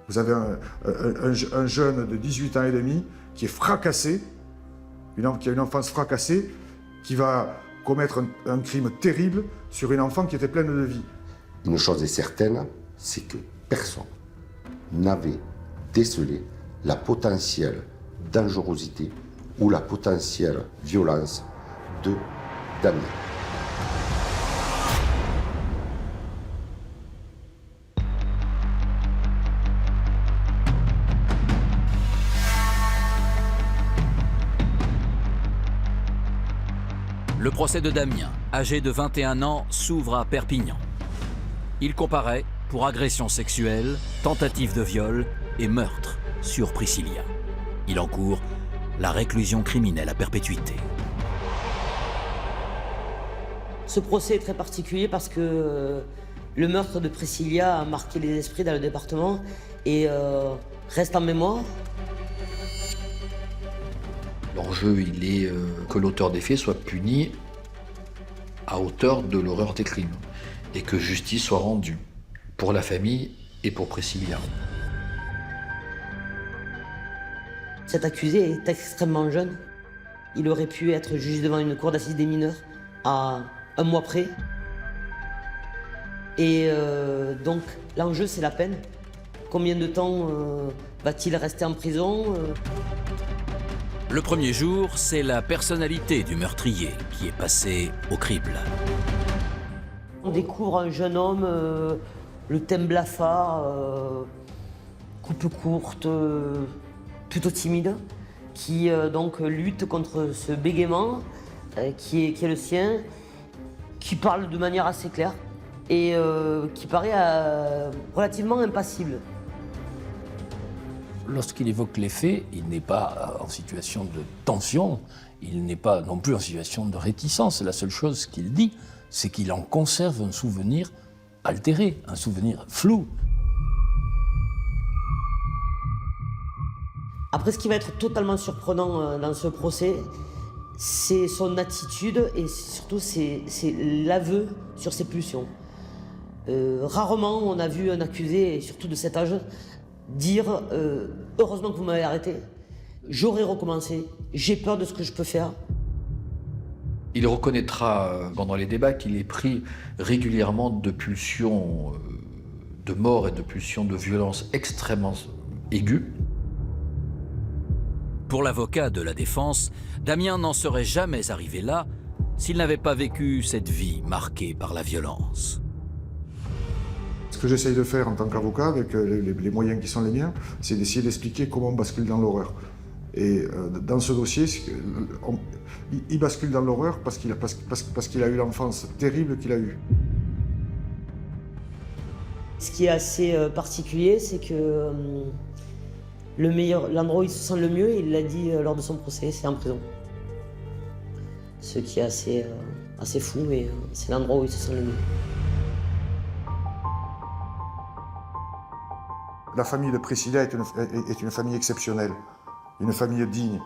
Vous avez un jeune de 18 ans et demi qui est fracassé, qui a une enfance fracassée, qui va commettre un crime terrible sur une enfant qui était pleine de vie. Une chose est certaine, c'est que personne n'avait décelé la potentielle dangerosité ou la potentielle violence de Damien. Le procès de Damien, âgé de 21 ans, s'ouvre à Perpignan. Il comparaît pour agression sexuelle, tentative de viol et meurtre sur Priscilla. Il encourt la réclusion criminelle à perpétuité. Ce procès est très particulier parce que le meurtre de Priscilla a marqué les esprits dans le département et reste en mémoire. L'enjeu, il est que l'auteur des faits soit puni à hauteur de l'horreur des crimes et que justice soit rendue pour la famille et pour Priscilla. Cet accusé est extrêmement jeune. Il aurait pu être jugé devant une cour d'assises des mineurs à 1 mois près. Et donc, l'enjeu, c'est la peine. Combien de temps va-t-il rester en prison Le premier jour, c'est la personnalité du meurtrier qui est passée au crible. On découvre un jeune homme, le thème blafard, coupe courte, plutôt timide, qui donc lutte contre ce bégaiement qui est le sien, qui parle de manière assez claire et qui paraît relativement impassible. Lorsqu'il évoque les faits, il n'est pas en situation de tension, il n'est pas non plus en situation de réticence. La seule chose qu'il dit, c'est qu'il en conserve un souvenir altéré, un souvenir flou. Après, ce qui va être totalement surprenant dans ce procès, c'est son attitude et surtout c'est l'aveu sur ses pulsions. Rarement on a vu un accusé, et surtout de cet âge, dire « Heureusement que vous m'avez arrêté, j'aurais recommencé, j'ai peur de ce que je peux faire ». Il reconnaîtra pendant les débats qu'il est pris régulièrement de pulsions de mort et de pulsions de violence extrêmement aiguës. Pour l'avocat de la défense, Damien n'en serait jamais arrivé là s'il n'avait pas vécu cette vie marquée par la violence. Ce que j'essaye de faire en tant qu'avocat, avec les moyens qui sont les miens, c'est d'essayer d'expliquer comment on bascule dans l'horreur. Et dans ce dossier, il bascule dans l'horreur parce qu'il a eu l'enfance terrible qu'il a eue. Ce qui est assez particulier, c'est que l'endroit où il se sent le mieux, il l'a dit lors de son procès, c'est en prison. Ce qui est assez fou, mais c'est l'endroit où il se sent le mieux. La famille de Priscilla est une famille exceptionnelle, une famille digne.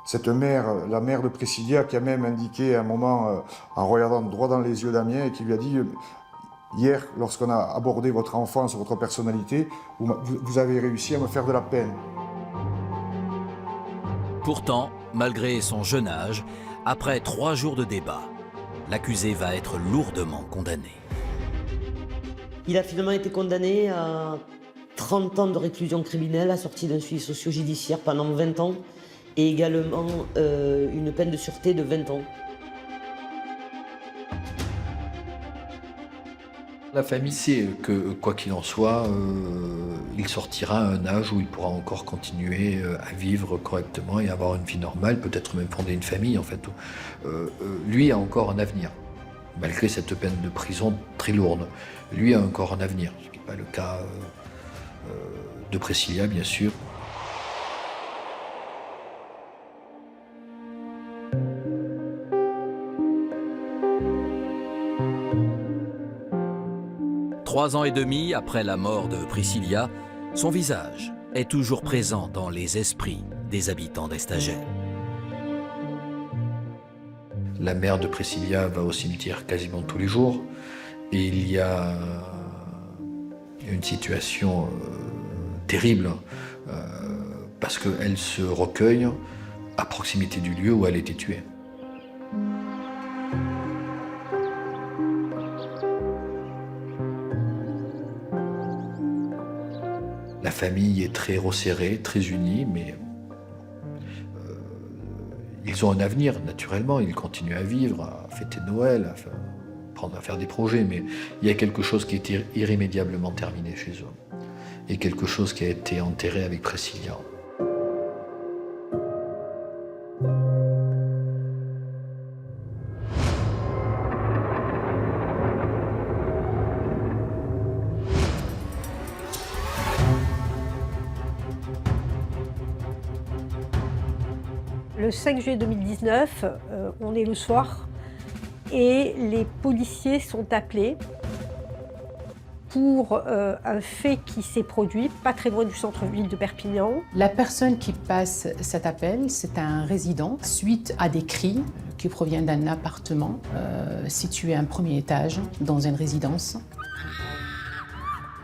Cette mère, la mère de Priscilla, qui a même indiqué à un moment, en regardant droit dans les yeux Damien, et qui lui a dit « Hier, lorsqu'on a abordé votre enfance, votre personnalité, vous avez réussi à me faire de la peine. » Pourtant, malgré son jeune âge, après 3 jours de débat, l'accusé va être lourdement condamné. Il a finalement été condamné à 30 ans de réclusion criminelle assortie d'un suivi socio-judiciaire pendant 20 ans et également une peine de sûreté de 20 ans. La famille sait que, quoi qu'il en soit, il sortira à un âge où il pourra encore continuer à vivre correctement et avoir une vie normale, peut-être même fonder une famille en fait. Lui a encore un avenir, malgré cette peine de prison très lourde. Lui a encore un avenir, ce qui n'est pas le cas de Priscilla, bien sûr. Trois ans et demi après la mort de Priscilla, son visage est toujours présent dans les esprits des habitants d'Estagel. La mère de Priscilla va au cimetière quasiment tous les jours et il y a une situation terrible parce qu'elle se recueille à proximité du lieu où elle a été tuée. La famille est très resserrée, très unie, mais ils ont un avenir, naturellement. Ils continuent à vivre, à fêter Noël, à faire des projets, mais il y a quelque chose qui est irrémédiablement terminé chez eux. Et quelque chose qui a été enterré avec Priscilla. Le 5 juillet 2019, on est le soir et les policiers sont appelés pour un fait qui s'est produit pas très loin du centre-ville de Perpignan. La personne qui passe cet appel, c'est un résident suite à des cris qui proviennent d'un appartement situé à un premier étage dans une résidence.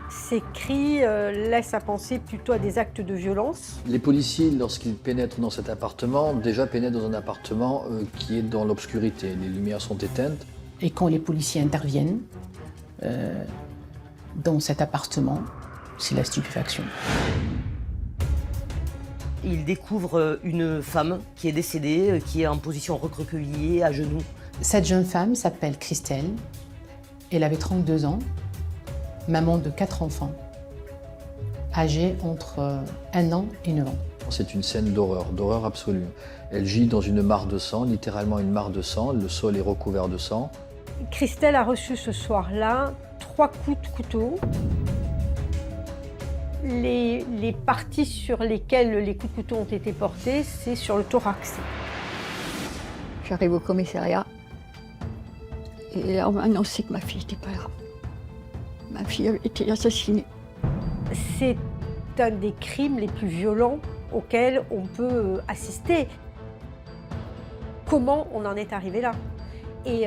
Ces cris laissent à penser plutôt à des actes de violence. Les policiers, lorsqu'ils pénètrent dans cet appartement, déjà pénètrent dans un appartement qui est dans l'obscurité. Les lumières sont éteintes. Et quand les policiers interviennent dans cet appartement, c'est la stupéfaction. Ils découvrent une femme qui est décédée, qui est en position recroquevillée, à genoux. Cette jeune femme s'appelle Christelle. Elle avait 32 ans. Maman de 4 enfants, âgés entre 1 an et 9 ans. C'est une scène d'horreur absolue. Elle gît dans une mare de sang, littéralement une mare de sang, le sol est recouvert de sang. Christelle a reçu ce soir-là 3 coups de couteau. Les parties sur lesquelles les coups de couteau ont été portés, c'est sur le thorax. J'arrive au commissariat et là on m'a annoncé que ma fille n'était pas là. Ma fille avait été assassinée. C'est un des crimes les plus violents auxquels on peut assister. Comment on en est arrivé là? Et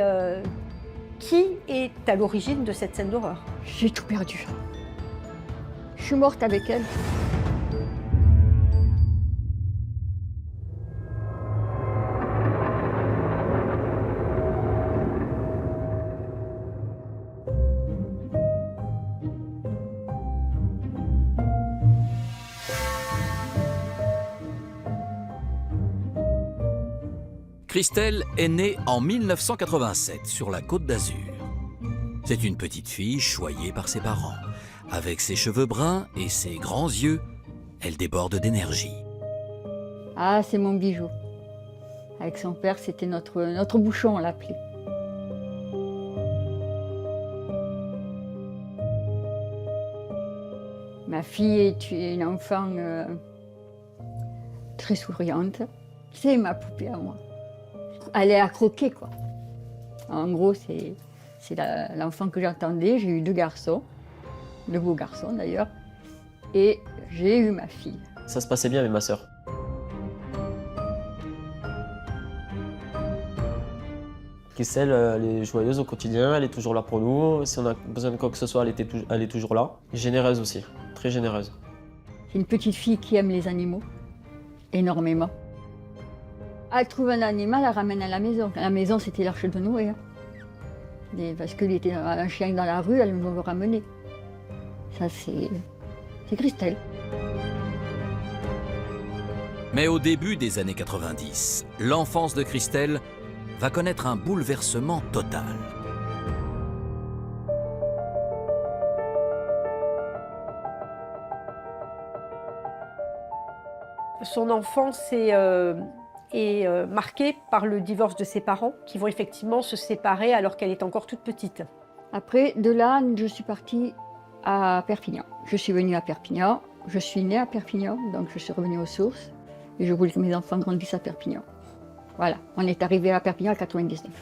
qui est à l'origine de cette scène d'horreur? J'ai tout perdu. Je suis morte avec elle. Christelle est née en 1987 sur la Côte d'Azur. C'est une petite fille choyée par ses parents. Avec ses cheveux bruns et ses grands yeux, elle déborde d'énergie. Ah, c'est mon bijou. Avec son père, c'était notre bouchon, on l'appelait. Ma fille est une enfant très souriante. C'est ma poupée à moi. Elle est à croquer, quoi. En gros, c'est l'enfant que j'attendais. J'ai eu 2 garçons, 2 beaux garçons d'ailleurs, et j'ai eu ma fille. Ça se passait bien avec ma sœur. Christelle, elle est joyeuse au quotidien, elle est toujours là pour nous. Si on a besoin de quoi que ce soit, elle est toujours là. Généreuse aussi, très généreuse. C'est une petite fille qui aime les animaux, énormément. Elle trouve un animal, elle ramène à la maison. À la maison, c'était l'Arche de Noé. Parce qu'il était un chien dans la rue, elle nous le ramenait. Ça, c'est Christelle. Mais au début des années 90, l'enfance de Christelle va connaître un bouleversement total. Son enfance est marquée par le divorce de ses parents, qui vont effectivement se séparer alors qu'elle est encore toute petite. Après, de là, je suis partie à Perpignan. Je suis venue à Perpignan, je suis née à Perpignan, donc je suis revenue aux sources. Et je voulais que mes enfants grandissent à Perpignan. Voilà, on est arrivé à Perpignan en 99.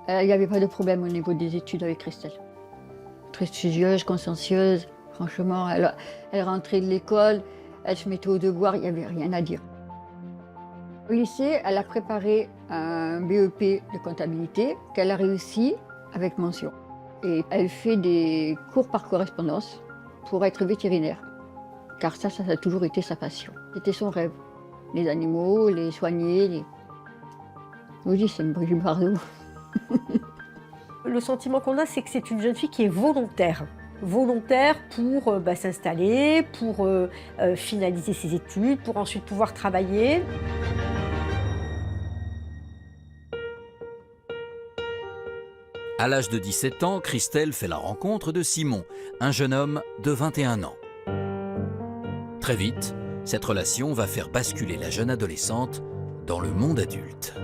Il n'y avait pas de problème au niveau des études avec Christelle. Très studieuse, consciencieuse, franchement, elle rentrait de l'école, elle se mettait au devoir, il n'y avait rien à dire. Au lycée, elle a préparé un BEP de comptabilité qu'elle a réussi avec mention. Et elle fait des cours par correspondance pour être vétérinaire. Car ça a toujours été sa passion. C'était son rêve. Les animaux, les soigner, Je vous dis, c'est une Brigitte Bardot. Le sentiment qu'on a, c'est que c'est une jeune fille qui est volontaire. Volontaire pour s'installer, pour finaliser ses études, pour ensuite pouvoir travailler. À l'âge de 17 ans, Christelle fait la rencontre de Simon, un jeune homme de 21 ans. Très vite, cette relation va faire basculer la jeune adolescente dans le monde adulte.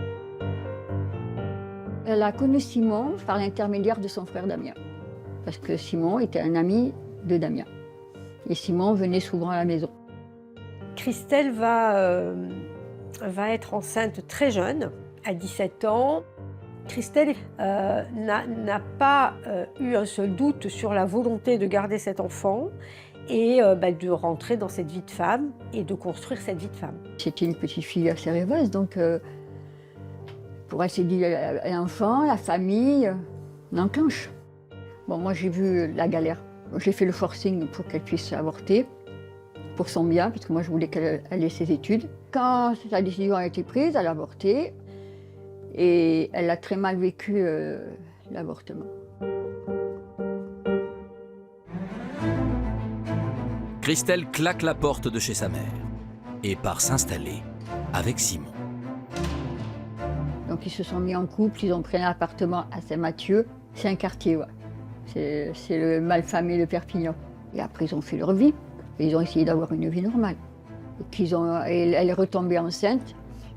Elle a connu Simon par l'intermédiaire de son frère Damien. Parce que Simon était un ami de Damien. Et Simon venait souvent à la maison. Christelle va va être enceinte très jeune, à 17 ans. Christelle n'a pas eu un seul doute sur la volonté de garder cet enfant et de rentrer dans cette vie de femme et de construire cette vie de femme. C'était une petite fille assez rêveuse, donc pour elle, c'est dit l'enfant, la famille, on enclenche. Bon, moi j'ai vu la galère. J'ai fait le forcing pour qu'elle puisse avorter, pour son bien, parce que moi je voulais qu'elle ait ses études. Quand sa décision a été prise, elle a avorté et elle a très mal vécu l'avortement. Christelle claque la porte de chez sa mère et part s'installer avec Simon. Donc ils se sont mis en couple, ils ont pris un appartement à Saint-Mathieu. C'est un quartier, ouais. C'est le malfamé de Perpignan. Et après ils ont fait leur vie. Et ils ont essayé d'avoir une vie normale. Elle est retombée enceinte.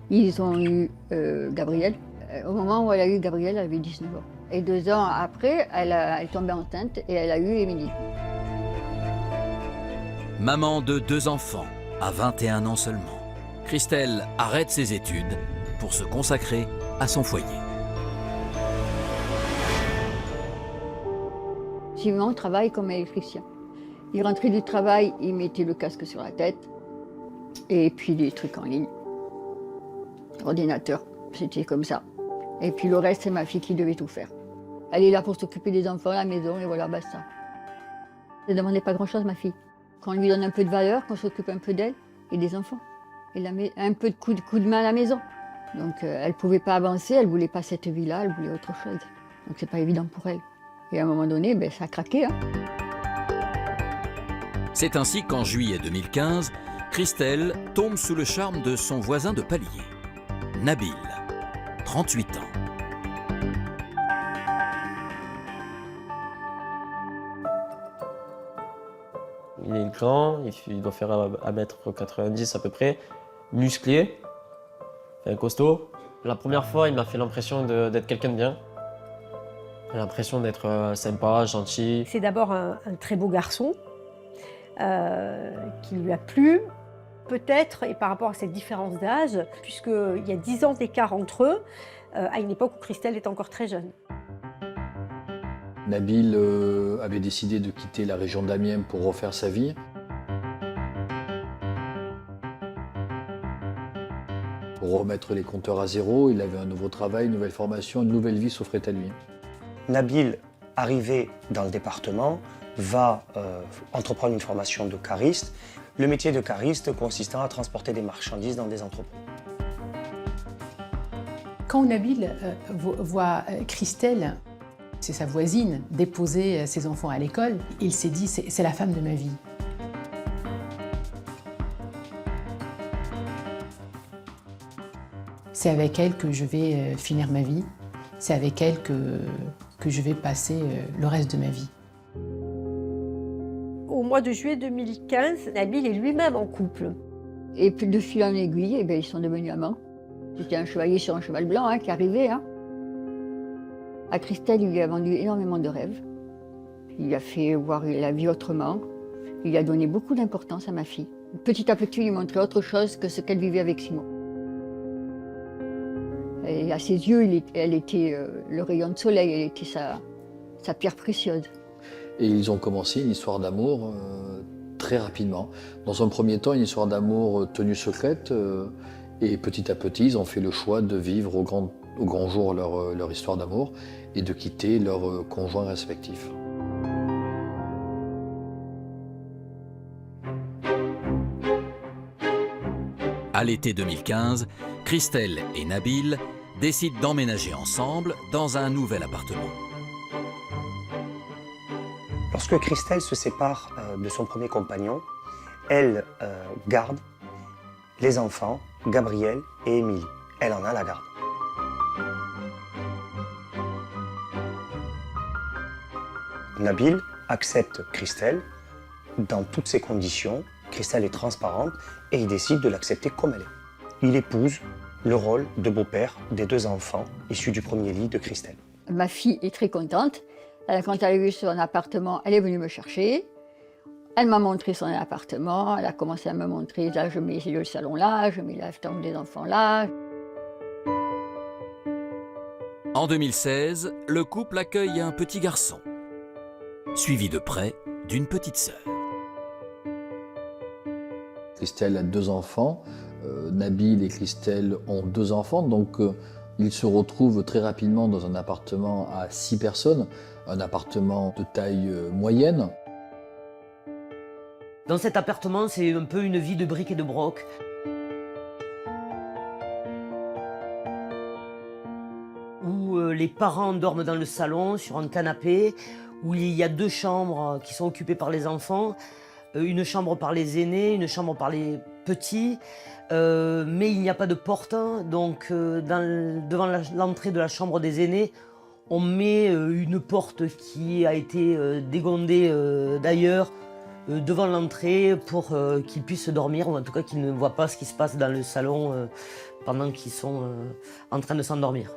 Ils ont eu Gabriel. Au moment où elle a eu Gabriel, elle avait 19 ans. Et 2 ans après, elle est tombée enceinte et elle a eu Émilie. Maman de 2 enfants, à 21 ans seulement, Christelle arrête ses études pour se consacrer à son foyer. Simon travaille comme électricien. Il rentrait du travail, il mettait le casque sur la tête et puis des trucs en ligne. Ordinateur, c'était comme ça. Et puis le reste, c'est ma fille qui devait tout faire. Elle est là pour s'occuper des enfants à la maison et voilà, basta. Elle ne demandait pas grand-chose, ma fille. Qu'on lui donne un peu de valeur, qu'on s'occupe un peu d'elle et des enfants. Elle met un peu de coup de main à la maison. Donc elle ne pouvait pas avancer, elle ne voulait pas cette vie-là, elle voulait autre chose. Donc c'est pas évident pour elle. Et à un moment donné, ça a craqué. Hein. C'est ainsi qu'en juillet 2015, Christelle tombe sous le charme de son voisin de palier, Nabil, 38 ans. Il est grand, il doit faire 1m90 à peu près, musclé, costaud. La première fois, il m'a fait l'impression d'être quelqu'un de bien. L'impression d'être sympa, gentil. C'est d'abord un très beau garçon qui lui a plu, peut-être, et par rapport à cette différence d'âge, puisqu'il y a 10 ans d'écart entre eux, à une époque où Christelle est encore très jeune. Nabil avait décidé de quitter la région d'Amiens pour refaire sa vie. Pour remettre les compteurs à zéro, il avait un nouveau travail, une nouvelle formation, une nouvelle vie s'offrait à lui. Nabil, arrivé dans le département, va entreprendre une formation de cariste. Le métier de cariste consistant à transporter des marchandises dans des entrepôts. Quand Nabil voit Christelle, c'est sa voisine, déposer ses enfants à l'école, il s'est dit c'est la femme de ma vie. C'est avec elle que je vais finir ma vie, c'est avec elle que je vais passer le reste de ma vie. Au mois de juillet 2015, Nabil est lui-même en couple. Et puis de fil en aiguille, ils sont devenus amants. C'était un chevalier sur un cheval blanc qui arrivait. À Christelle, il lui a vendu énormément de rêves. Il lui a fait voir la vie autrement. Il lui a donné beaucoup d'importance à ma fille. Petit à petit, il lui montrait autre chose que ce qu'elle vivait avec Simon. Et à ses yeux, elle était le rayon de soleil, elle était sa pierre précieuse. Et ils ont commencé une histoire d'amour très rapidement. Dans un premier temps, une histoire d'amour tenue secrète. Et petit à petit, ils ont fait le choix de vivre au grand jour leur histoire d'amour et de quitter leurs conjoints respectifs. À l'été 2015, Christelle et Nabil décident d'emménager ensemble dans un nouvel appartement. Lorsque Christelle se sépare de son premier compagnon, elle garde les enfants, Gabriel et Émilie. Elle en a la garde. Nabil accepte Christelle dans toutes ses conditions. Christelle est transparente et il décide de l'accepter comme elle est. Il épouse le rôle de beau-père des 2 enfants issus du premier lit de Christelle. Ma fille est très contente. Quand elle a vu son appartement, elle est venue me chercher. Elle m'a montré son appartement, elle a commencé à me montrer, là je mets le salon là, je mets la chambre des enfants là. En 2016, le couple accueille un petit garçon, suivi de près d'une petite sœur. Christelle a 2 enfants, Nabil et Christelle ont 2 enfants, donc ils se retrouvent très rapidement dans un appartement à 6 personnes, un appartement de taille moyenne. Dans cet appartement, c'est un peu une vie de briques et de broc. Où les parents dorment dans le salon, sur un canapé, où il y a 2 chambres qui sont occupées par les enfants, une chambre par les aînés, une chambre par les petits, mais il n'y a pas de porte, donc devant l'entrée de la chambre des aînés, on met une porte qui a été dégondée d'ailleurs, devant l'entrée pour qu'ils puissent dormir, ou en tout cas qu'ils ne voient pas ce qui se passe dans le salon pendant qu'ils sont en train de s'endormir.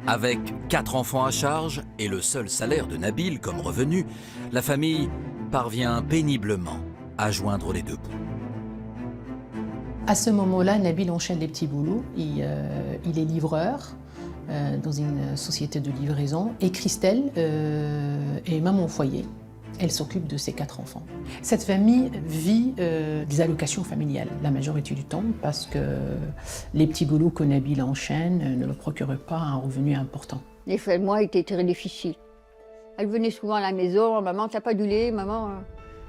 Avec 4 enfants à charge et le seul salaire de Nabil comme revenu, la famille parvient péniblement à joindre les 2 bouts. À ce moment-là, Nabil enchaîne les petits boulots. Il est livreur dans une société de livraison. Et Christelle est maman au foyer. Elle s'occupe de ses 4 enfants. Cette famille vit des allocations familiales la majorité du temps parce que les petits boulots que Nabil enchaîne ne leur procurent pas un revenu important. Les fins de mois étaient très difficiles. Elle venait souvent à la maison, maman, t'as pas du lait, maman.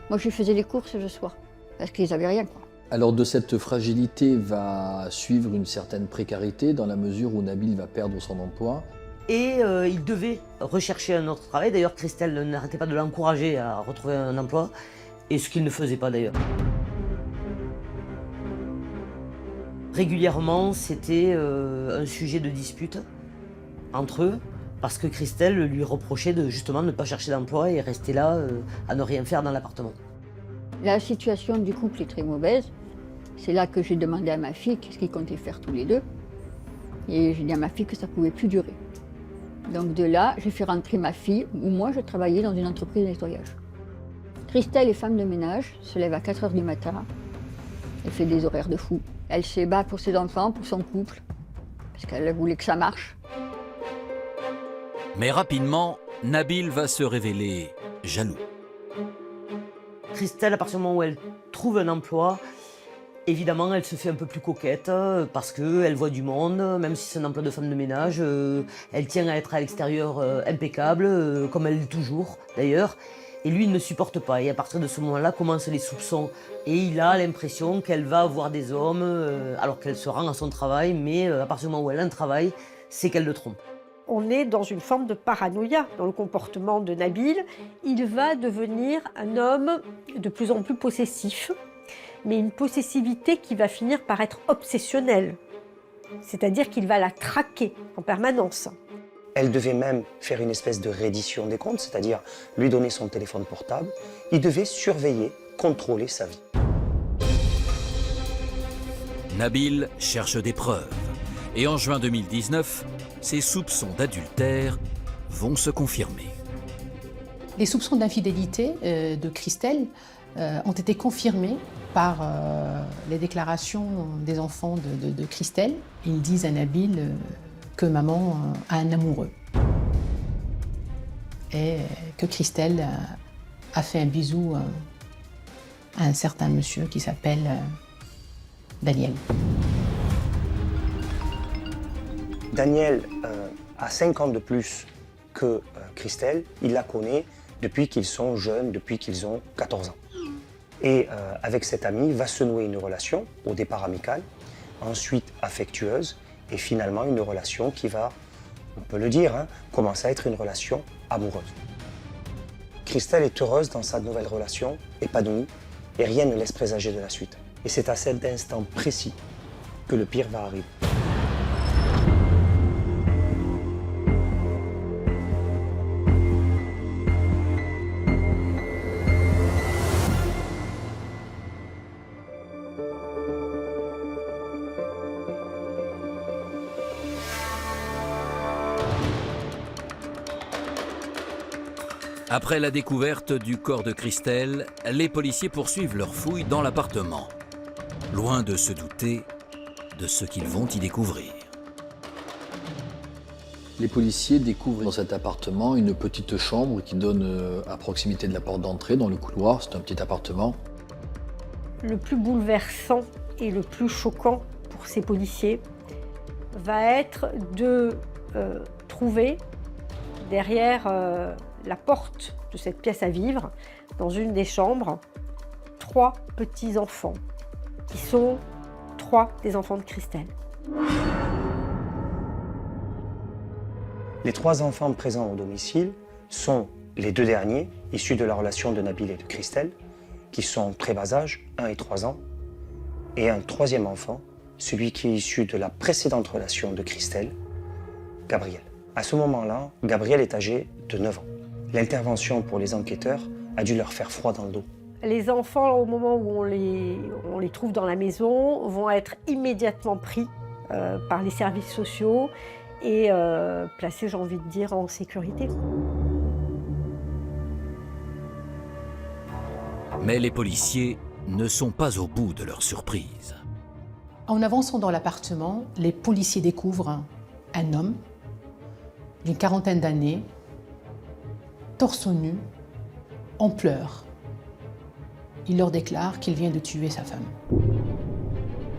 Moi, je faisais les courses le soir parce qu'ils n'avaient rien, quoi. Alors de cette fragilité va suivre une certaine précarité dans la mesure où Nabil va perdre son emploi. Et il devait rechercher un autre travail. D'ailleurs, Christelle n'arrêtait pas de l'encourager à retrouver un emploi, et ce qu'il ne faisait pas d'ailleurs. Régulièrement, c'était un sujet de dispute entre eux, parce que Christelle lui reprochait de justement ne pas chercher d'emploi et rester là à ne rien faire dans l'appartement. La situation du couple est très mauvaise. C'est là que j'ai demandé à ma fille qu'est-ce qu'ils comptaient faire tous les 2. Et j'ai dit à ma fille que ça ne pouvait plus durer. Donc de là, j'ai fait rentrer ma fille, où moi je travaillais dans une entreprise de nettoyage. Christelle est femme de ménage, se lève à 4 h du matin. Elle fait des horaires de fou. Elle se bat pour ses enfants, pour son couple, parce qu'elle voulait que ça marche. Mais rapidement, Nabil va se révéler jaloux. Christelle, à partir du moment où elle trouve un emploi, évidemment, elle se fait un peu plus coquette parce qu'elle voit du monde, même si c'est un emploi de femme de ménage. Elle tient à être à l'extérieur impeccable, comme elle l'est toujours d'ailleurs. Et lui, il ne supporte pas. Et à partir de ce moment-là, commencent les soupçons. Et il a l'impression qu'elle va avoir des hommes, alors qu'elle se rend à son travail, mais à partir du moment où elle a un travail, c'est qu'elle le trompe. On est dans une forme de paranoïa dans le comportement de Nabil. Il va devenir un homme de plus en plus possessif, mais une possessivité qui va finir par être obsessionnelle. C'est-à-dire qu'il va la traquer en permanence. Elle devait même faire une espèce de reddition des comptes, c'est-à-dire lui donner son téléphone portable. Il devait surveiller, contrôler sa vie. Nabil cherche des preuves. Et en juin 2019, ses soupçons d'adultère vont se confirmer. Les soupçons d'infidélité de Christelle ont été confirmés par les déclarations des enfants de Christelle. Ils disent à Nabil que maman a un amoureux et que Christelle a fait un bisou à un certain monsieur qui s'appelle Daniel. Daniel a 5 ans de plus que Christelle. Il la connaît depuis qu'ils sont jeunes, depuis qu'ils ont 14 ans. Et avec cette amie, va se nouer une relation, au départ amicale, ensuite affectueuse, et finalement une relation qui va, on peut le dire, commencer à être une relation amoureuse. Christelle est heureuse dans sa nouvelle relation, épanouie, et rien ne laisse présager de la suite. Et c'est à cet instant précis que le pire va arriver. Après la découverte du corps de Christelle, les policiers poursuivent leurs fouilles dans l'appartement, loin de se douter de ce qu'ils vont y découvrir. Les policiers découvrent dans cet appartement une petite chambre qui donne à proximité de la porte d'entrée, dans le couloir. C'est un petit appartement. Le plus bouleversant et le plus choquant pour ces policiers va être de trouver derrière la porte de cette pièce à vivre, dans une des chambres, 3 petits-enfants, qui sont 3 des enfants de Christelle. Les 3 enfants présents au domicile sont les 2 derniers, issus de la relation de Nabil et de Christelle, qui sont très bas âge, 1 et 3 ans, et un 3e enfant, celui qui est issu de la précédente relation de Christelle, Gabriel. À ce moment-là, Gabriel est âgé de 9 ans. L'intervention pour les enquêteurs a dû leur faire froid dans le dos. Les enfants, au moment où on les trouve dans la maison, vont être immédiatement pris par les services sociaux et placés, j'ai envie de dire, en sécurité. Mais les policiers ne sont pas au bout de leur surprise. En avançant dans l'appartement, les policiers découvrent un homme d'une 40aine d'années, torse nu, en pleurs. Il leur déclare qu'il vient de tuer sa femme.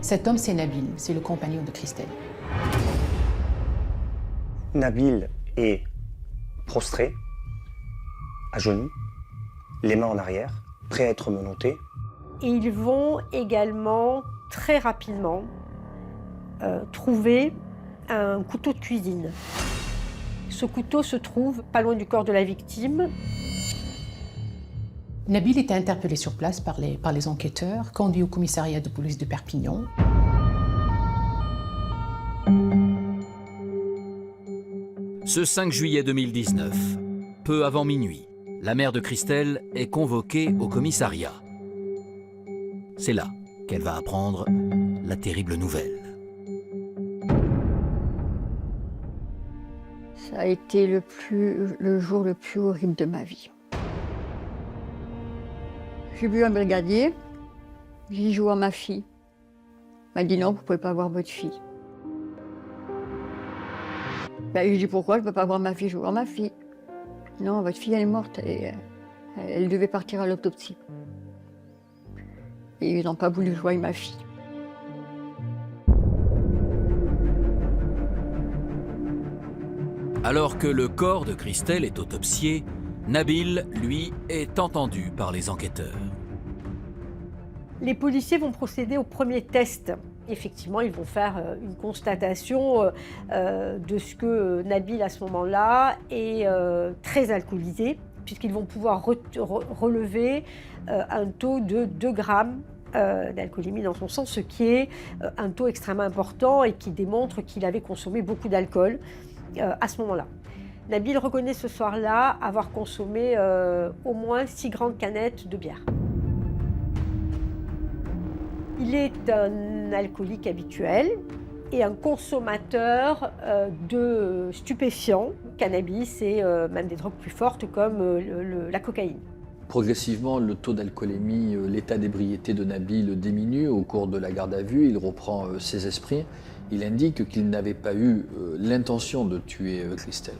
Cet homme, c'est Nabil, c'est le compagnon de Christelle. Nabil est prostré, à genoux, les mains en arrière, prêt à être menotté. Et ils vont également très rapidement trouver un couteau de cuisine. Ce couteau se trouve pas loin du corps de la victime. Nabil était interpellé sur place par les enquêteurs, conduit au commissariat de police de Perpignan. Ce 5 juillet 2019, peu avant minuit, la mère de Christelle est convoquée au commissariat. C'est là qu'elle va apprendre la terrible nouvelle. Ça a été le jour le plus horrible de ma vie. J'ai vu un brigadier, j'ai dit « je vois ma fille ». Il m'a dit « non, vous ne pouvez pas voir votre fille ». Ben, je lui ai dit « pourquoi je ne peux pas voir ma fille, je veux voir ma fille ». Non, votre fille elle est morte et elle devait partir à l'autopsie. Et ils n'ont pas voulu que je voie ma fille. Alors que le corps de Christelle est autopsié, Nabil, lui, est entendu par les enquêteurs. Les policiers vont procéder au premier test. Effectivement, ils vont faire une constatation de ce que Nabil, à ce moment-là, est très alcoolisé, puisqu'ils vont pouvoir relever un taux de 2 grammes d'alcoolémie dans son sang, ce qui est un taux extrêmement important et qui démontre qu'il avait consommé beaucoup d'alcool à ce moment-là. Nabil reconnaît ce soir-là avoir consommé au moins 6 grandes canettes de bière. Il est un alcoolique habituel et un consommateur de stupéfiants, cannabis et même des drogues plus fortes comme la cocaïne. Progressivement, le taux d'alcoolémie, l'état d'ébriété de Nabil diminue au cours de la garde à vue. Il reprend ses esprits. Il indique qu'il n'avait pas eu l'intention de tuer Christelle.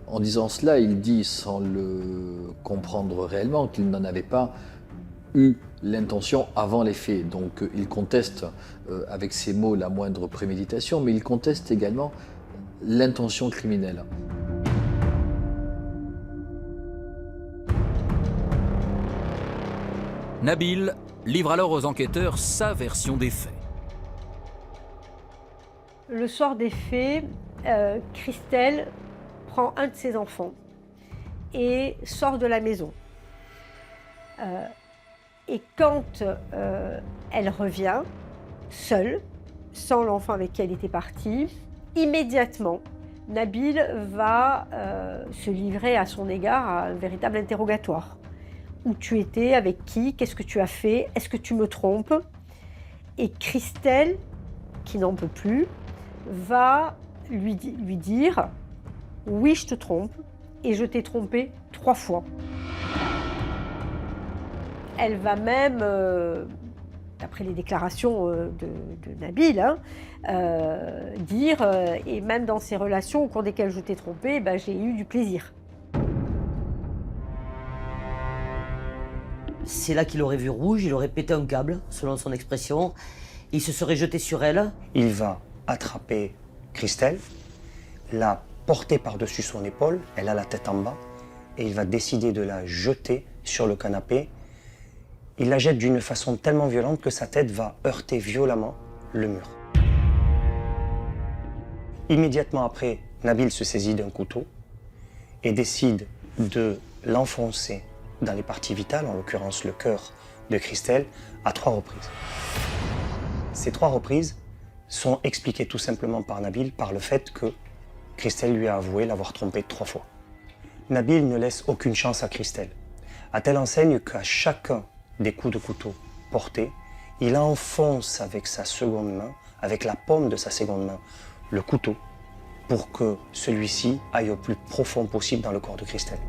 En disant cela, il dit, sans le comprendre réellement, qu'il n'en avait pas eu l'intention avant les faits. Donc il conteste avec ses mots la moindre préméditation, mais il conteste également l'intention criminelle. Nabil livre alors aux enquêteurs sa version des faits. Le soir des faits, Christelle prend un de ses enfants et sort de la maison. Et quand elle revient, seule, sans l'enfant avec qui elle était partie, immédiatement, Nabil va se livrer à son égard à un véritable interrogatoire. Où tu étais, avec qui, qu'est-ce que tu as fait, est-ce que tu me trompes? Et Christelle, qui n'en peut plus, va lui dire « oui, je te trompe, et je t'ai trompé 3 fois. Elle va même, d'après les déclarations de Nabil, dire, et même dans ces relations au cours desquelles je t'ai trompé, ben, j'ai eu du plaisir. C'est là qu'il aurait vu rouge, il aurait pété un câble, selon son expression. Il se serait jeté sur elle. Il va attraper Christelle, la porter par-dessus son épaule, elle a la tête en bas, et il va décider de la jeter sur le canapé. Il la jette d'une façon tellement violente que sa tête va heurter violemment le mur. Immédiatement après, Nabil se saisit d'un couteau et décide de l'enfoncer dans les parties vitales, en l'occurrence le cœur de Christelle, à 3 reprises. Ces 3 reprises sont expliquées tout simplement par Nabil par le fait que Christelle lui a avoué l'avoir trompé 3 fois. Nabil ne laisse aucune chance à Christelle, à telle enseigne qu'à chacun des coups de couteau portés, il enfonce avec sa seconde main, avec la paume de sa seconde main, le couteau pour que celui-ci aille au plus profond possible dans le corps de Christelle.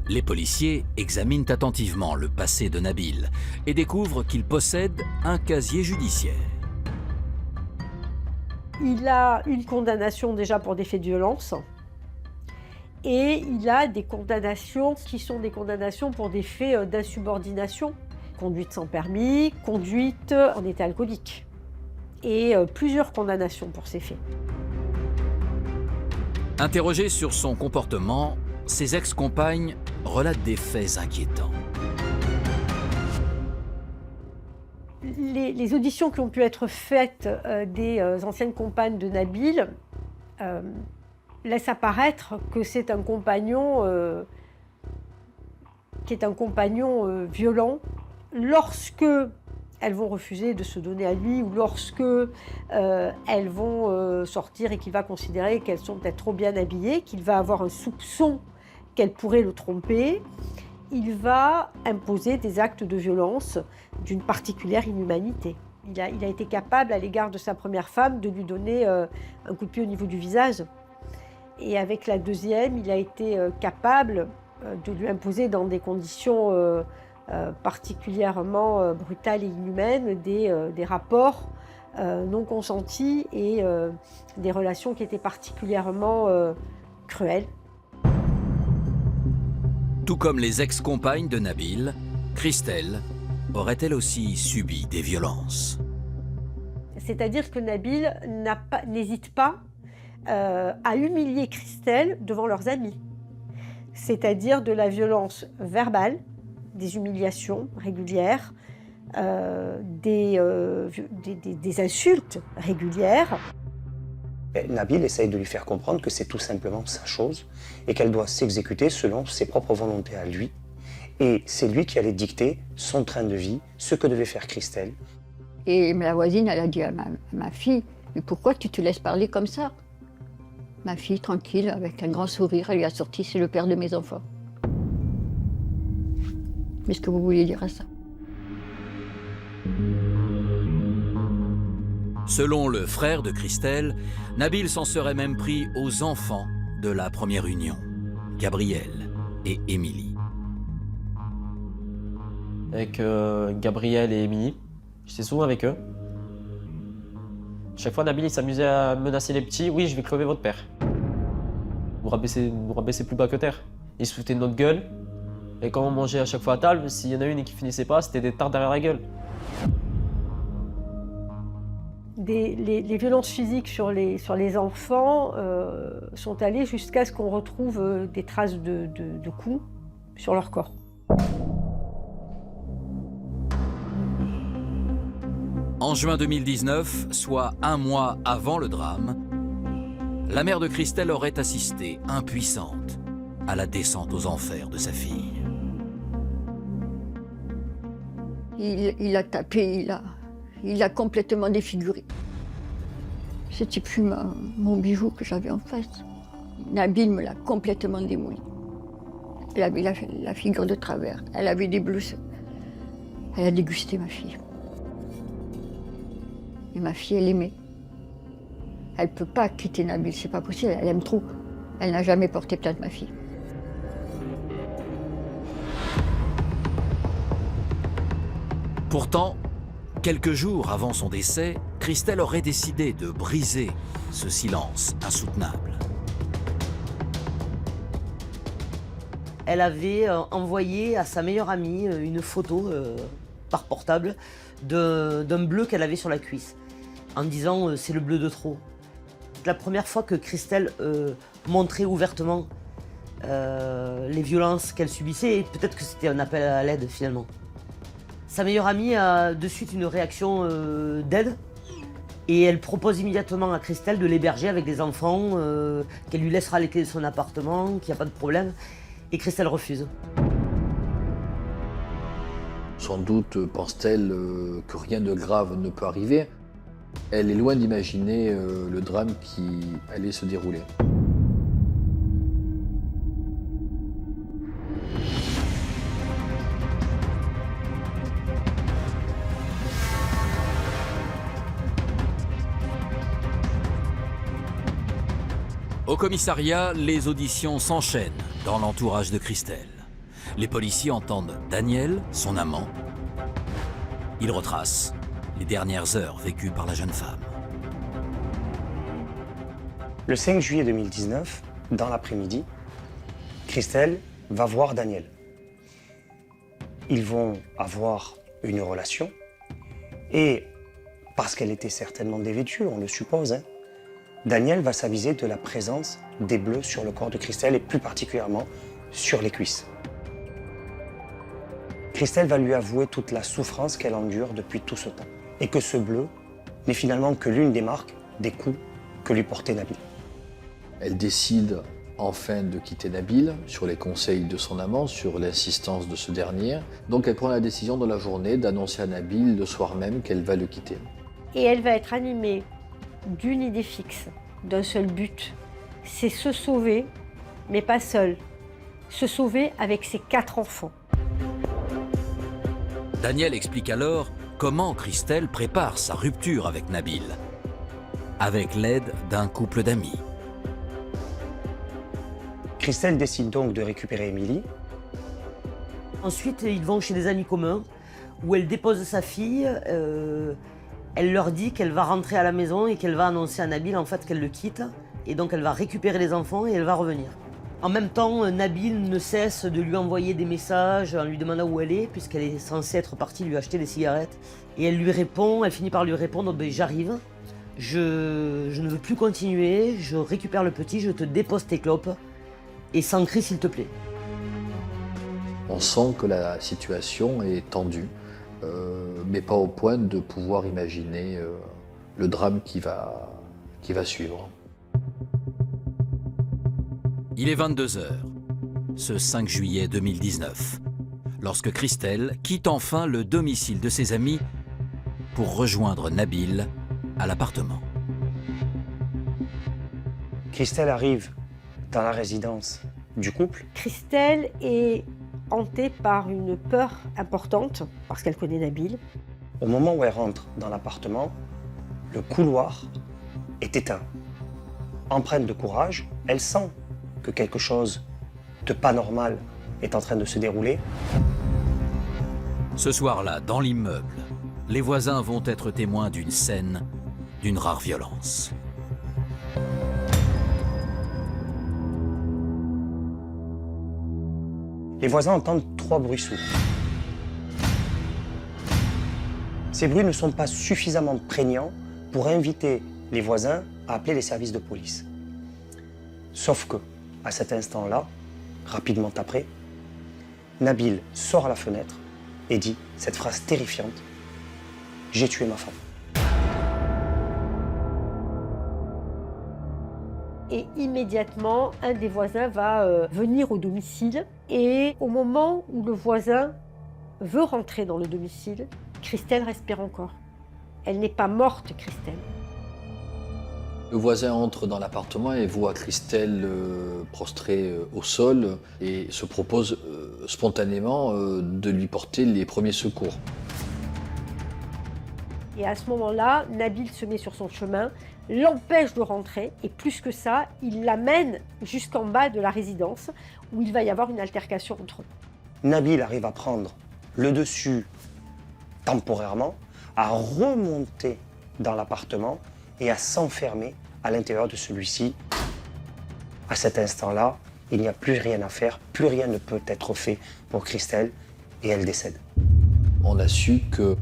Les policiers examinent attentivement le passé de Nabil et découvrent qu'il possède un casier judiciaire. Il a une condamnation déjà pour des faits de violence et il a des condamnations qui sont des condamnations pour des faits d'insubordination, conduite sans permis, conduite en état alcoolique et plusieurs condamnations pour ces faits. Interrogé sur son comportement, ses ex-compagnes relatent des faits inquiétants. Les auditions qui ont pu être faites des anciennes compagnes de Nabil laissent apparaître que c'est un compagnon violent lorsque elles vont refuser de se donner à lui ou lorsque elles vont sortir et qu'il va considérer qu'elles sont peut-être trop bien habillées, qu'il va avoir un soupçon qu'elle pourrait le tromper, il va imposer des actes de violence d'une particulière inhumanité. Il a été capable, à l'égard de sa première femme, de lui donner un coup de pied au niveau du visage. Et avec la deuxième, il a été capable de lui imposer dans des conditions particulièrement brutales et inhumaines des rapports non consentis et des relations qui étaient particulièrement cruelles. Tout comme les ex-compagnes de Nabil, Christelle aurait-elle aussi subi des violences. C'est-à-dire que Nabil n'hésite pas à humilier Christelle devant leurs amis. C'est-à-dire de la violence verbale, des humiliations régulières, des insultes régulières. Nabil essaye de lui faire comprendre que c'est tout simplement sa chose et qu'elle doit s'exécuter selon ses propres volontés à lui. Et c'est lui qui allait dicter son train de vie, ce que devait faire Christelle. Et la voisine, elle a dit à ma fille, mais pourquoi tu te laisses parler comme ça? Ma fille, tranquille, avec un grand sourire, elle lui a sorti, c'est le père de mes enfants. Qu'est-ce que vous vouliez dire à ça? Selon le frère de Christelle, Nabil s'en serait même pris aux enfants de la première union, Gabriel et Émilie. Avec Gabriel et Émilie, j'étais souvent avec eux. Chaque fois, Nabil il s'amusait à menacer les petits. Oui, je vais crever votre père. Vous rabaissez plus bas que terre. Il se foutait de notre gueule. Et quand on mangeait à chaque fois à table, s'il y en a une qui finissait pas, c'était des tartes derrière la gueule. Les violences physiques sur les enfants sont allées jusqu'à ce qu'on retrouve des traces de coups sur leur corps. En juin 2019, soit un mois avant le drame, la mère de Christelle aurait assisté, impuissante, à la descente aux enfers de sa fille. Il a tapé, il a complètement défiguré. C'était plus mon bijou que j'avais en face. Nabil me l'a complètement démoli. Elle avait la figure de travers, elle avait des bleus. Elle a dégusté ma fille. Et ma fille, elle aimait. Elle ne peut pas quitter Nabil, c'est pas possible, elle aime trop. Elle n'a jamais porté plainte, ma fille. Pourtant, quelques jours avant son décès, Christelle aurait décidé de briser ce silence insoutenable. Elle avait envoyé à sa meilleure amie une photo par portable d'un bleu qu'elle avait sur la cuisse, en disant c'est le bleu de trop. C'est la première fois que Christelle montrait ouvertement les violences qu'elle subissait, et peut-être que c'était un appel à l'aide finalement. Sa meilleure amie a de suite une réaction d'aide, et elle propose immédiatement à Christelle de l'héberger avec des enfants, qu'elle lui laissera les clés de son appartement, qu'il n'y a pas de problème, et Christelle refuse. Sans doute pense-t-elle que rien de grave ne peut arriver. Elle est loin d'imaginer le drame qui allait se dérouler. Au commissariat, les auditions s'enchaînent dans l'entourage de Christelle. Les policiers entendent Daniel, son amant. Ils retracent les dernières heures vécues par la jeune femme. Le 5 juillet 2019, dans l'après-midi, Christelle va voir Daniel. Ils vont avoir une relation et, parce qu'elle était certainement dévêtue, on le suppose, Daniel va s'aviser de la présence des bleus sur le corps de Christelle et plus particulièrement sur les cuisses. Christelle va lui avouer toute la souffrance qu'elle endure depuis tout ce temps et que ce bleu n'est finalement que l'une des marques des coups que lui portait Nabil. Elle décide enfin de quitter Nabil sur les conseils de son amant, sur l'insistance de ce dernier. Donc elle prend la décision dans la journée d'annoncer à Nabil le soir même qu'elle va le quitter. Et elle va être animée d'une idée fixe, d'un seul but, c'est se sauver, mais pas seule. Se sauver avec ses 4 enfants. Daniel explique alors comment Christelle prépare sa rupture avec Nabil, avec l'aide d'un couple d'amis. Christelle décide donc de récupérer Émilie. Ensuite, ils vont chez des amis communs, où elle dépose sa fille. Elle leur dit qu'elle va rentrer à la maison et qu'elle va annoncer à Nabil en fait qu'elle le quitte. Et donc elle va récupérer les enfants et elle va revenir. En même temps, Nabil ne cesse de lui envoyer des messages en lui demandant où elle est, puisqu'elle est censée être partie lui acheter des cigarettes. Et elle lui répond, elle finit par lui répondre ben, j'arrive, je ne veux plus continuer, je récupère le petit, je te dépose tes clopes, et sans cri s'il te plaît. On sent que la situation est tendue. Mais pas au point de pouvoir imaginer le drame qui va suivre. Il est 22h, ce 5 juillet 2019, lorsque Christelle quitte enfin le domicile de ses amis pour rejoindre Nabil à l'appartement. Christelle arrive dans la résidence du couple. Christelle est hantée par une peur importante, parce qu'elle connaît Nabil. Au moment où elle rentre dans l'appartement, le couloir est éteint. Empreinte de courage, elle sent que quelque chose de pas normal est en train de se dérouler. Ce soir-là, dans l'immeuble, les voisins vont être témoins d'une scène d'une rare violence. Les voisins entendent 3 bruits sourds. Ces bruits ne sont pas suffisamment prégnants pour inviter les voisins à appeler les services de police. Sauf que, à cet instant-là, rapidement après, Nabil sort à la fenêtre et dit cette phrase terrifiante « J'ai tué ma femme ». Et immédiatement, un des voisins va venir au domicile. Et au moment où le voisin veut rentrer dans le domicile, Christelle respire encore. Elle n'est pas morte, Christelle. Le voisin entre dans l'appartement et voit Christelle prostrée au sol et se propose spontanément de lui porter les premiers secours. Et à ce moment-là, Nabil se met sur son chemin, l'empêche de rentrer et plus que ça, il l'amène jusqu'en bas de la résidence où il va y avoir une altercation entre eux. Nabil arrive à prendre le dessus temporairement, à remonter dans l'appartement et à s'enfermer à l'intérieur de celui-ci. À cet instant-là, il n'y a plus rien à faire, plus rien ne peut être fait pour Christelle et elle décède. On a su que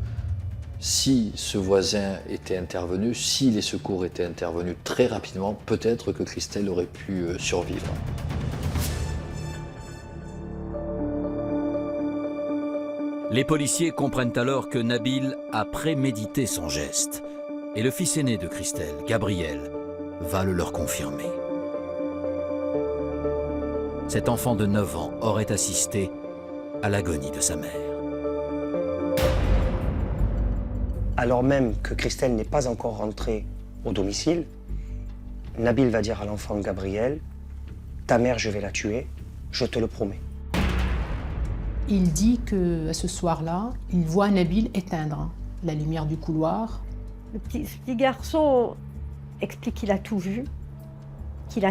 si ce voisin était intervenu, si les secours étaient intervenus très rapidement, peut-être que Christelle aurait pu survivre. Les policiers comprennent alors que Nabil a prémédité son geste. Et le fils aîné de Christelle, Gabriel, va le leur confirmer. Cet enfant de 9 ans aurait assisté à l'agonie de sa mère. Alors même que Christelle n'est pas encore rentrée au domicile, Nabil va dire à l'enfant Gabriel, « Ta mère, je vais la tuer, je te le promets. » Il dit que ce soir-là, il voit Nabil éteindre la lumière du couloir. Ce petit garçon explique qu'il a tout vu, qu'il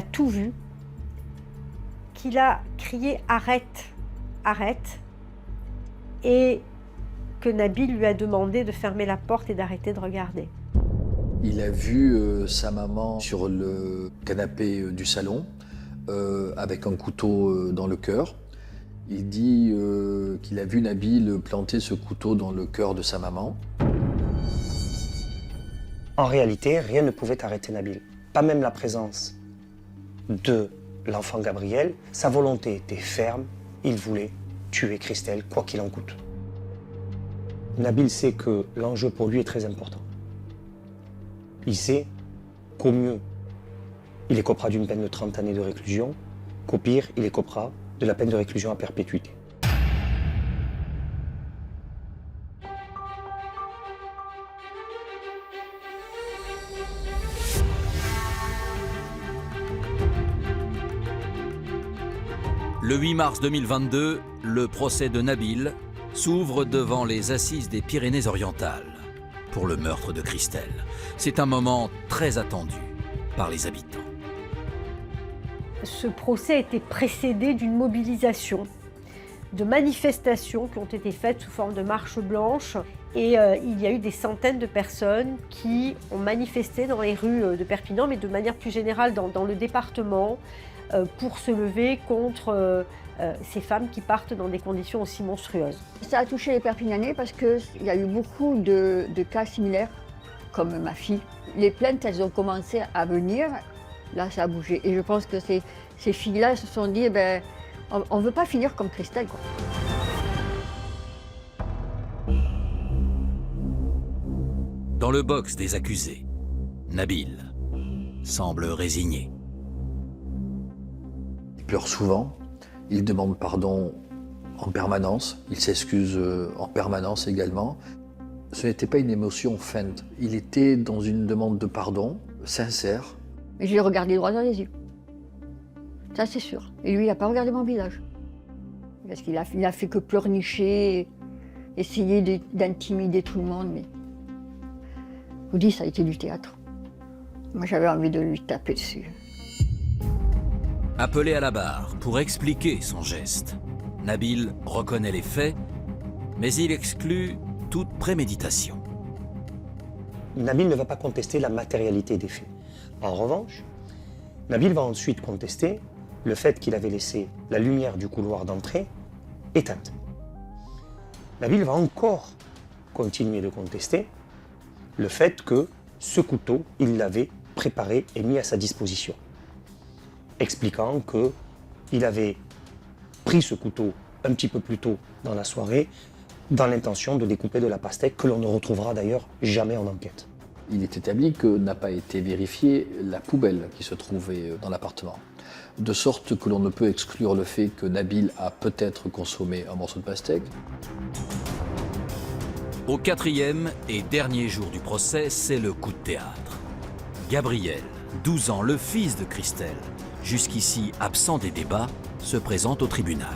a crié « Arrête, arrête !» et que Nabil lui a demandé de fermer la porte et d'arrêter de regarder. Il a vu sa maman sur le canapé du salon, avec un couteau dans le cœur. Il dit qu'il a vu Nabil planter ce couteau dans le cœur de sa maman. En réalité, rien ne pouvait arrêter Nabil, pas même la présence de l'enfant Gabriel. Sa volonté était ferme, il voulait tuer Christelle, quoi qu'il en coûte. Nabil sait que l'enjeu pour lui est très important. Il sait qu'au mieux, il écopera d'une peine de 30 années de réclusion, qu'au pire, il écopera de la peine de réclusion à perpétuité. Le 8 mars 2022, le procès de Nabil s'ouvre devant les assises des Pyrénées-Orientales pour le meurtre de Christelle. C'est un moment très attendu par les habitants. Ce procès a été précédé d'une mobilisation, de manifestations qui ont été faites sous forme de marche blanche. Et il y a eu des centaines de personnes qui ont manifesté dans les rues de Perpignan, mais de manière plus générale dans le département, pour se lever contre ces femmes qui partent dans des conditions aussi monstrueuses. Ça a touché les Perpignanais parce qu'il y a eu beaucoup de cas similaires, comme ma fille. Les plaintes, elles ont commencé à venir, là ça a bougé. Et je pense que ces filles-là se sont dit, on ne veut pas finir comme Christelle, quoi. Dans le box des accusés, Nabil semble résigné. Il pleure souvent, il demande pardon en permanence, il s'excuse en permanence également. Ce n'était pas une émotion feinte, il était dans une demande de pardon sincère. Et je l'ai regardé droit dans les yeux. Ça, c'est sûr. Et lui, il n'a pas regardé mon visage. Parce qu'il a fait que pleurnicher, essayer d'intimider tout le monde. Mais je vous dis, ça a été du théâtre. Moi, j'avais envie de lui taper dessus. Appelé à la barre pour expliquer son geste, Nabil reconnaît les faits, mais il exclut toute préméditation. Nabil ne va pas contester la matérialité des faits. En revanche, Nabil va ensuite contester le fait qu'il avait laissé la lumière du couloir d'entrée éteinte. Nabil va encore continuer de contester le fait que ce couteau, il l'avait préparé et mis à sa disposition, expliquant qu'il avait pris ce couteau un petit peu plus tôt dans la soirée dans l'intention de découper de la pastèque que l'on ne retrouvera d'ailleurs jamais en enquête. Il est établi que n'a pas été vérifiée la poubelle qui se trouvait dans l'appartement, de sorte que l'on ne peut exclure le fait que Nabil a peut-être consommé un morceau de pastèque. Au 4e et dernier jour du procès, c'est le coup de théâtre. Gabriel, 12 ans, le fils de Christelle, jusqu'ici absent des débats, se présente au tribunal.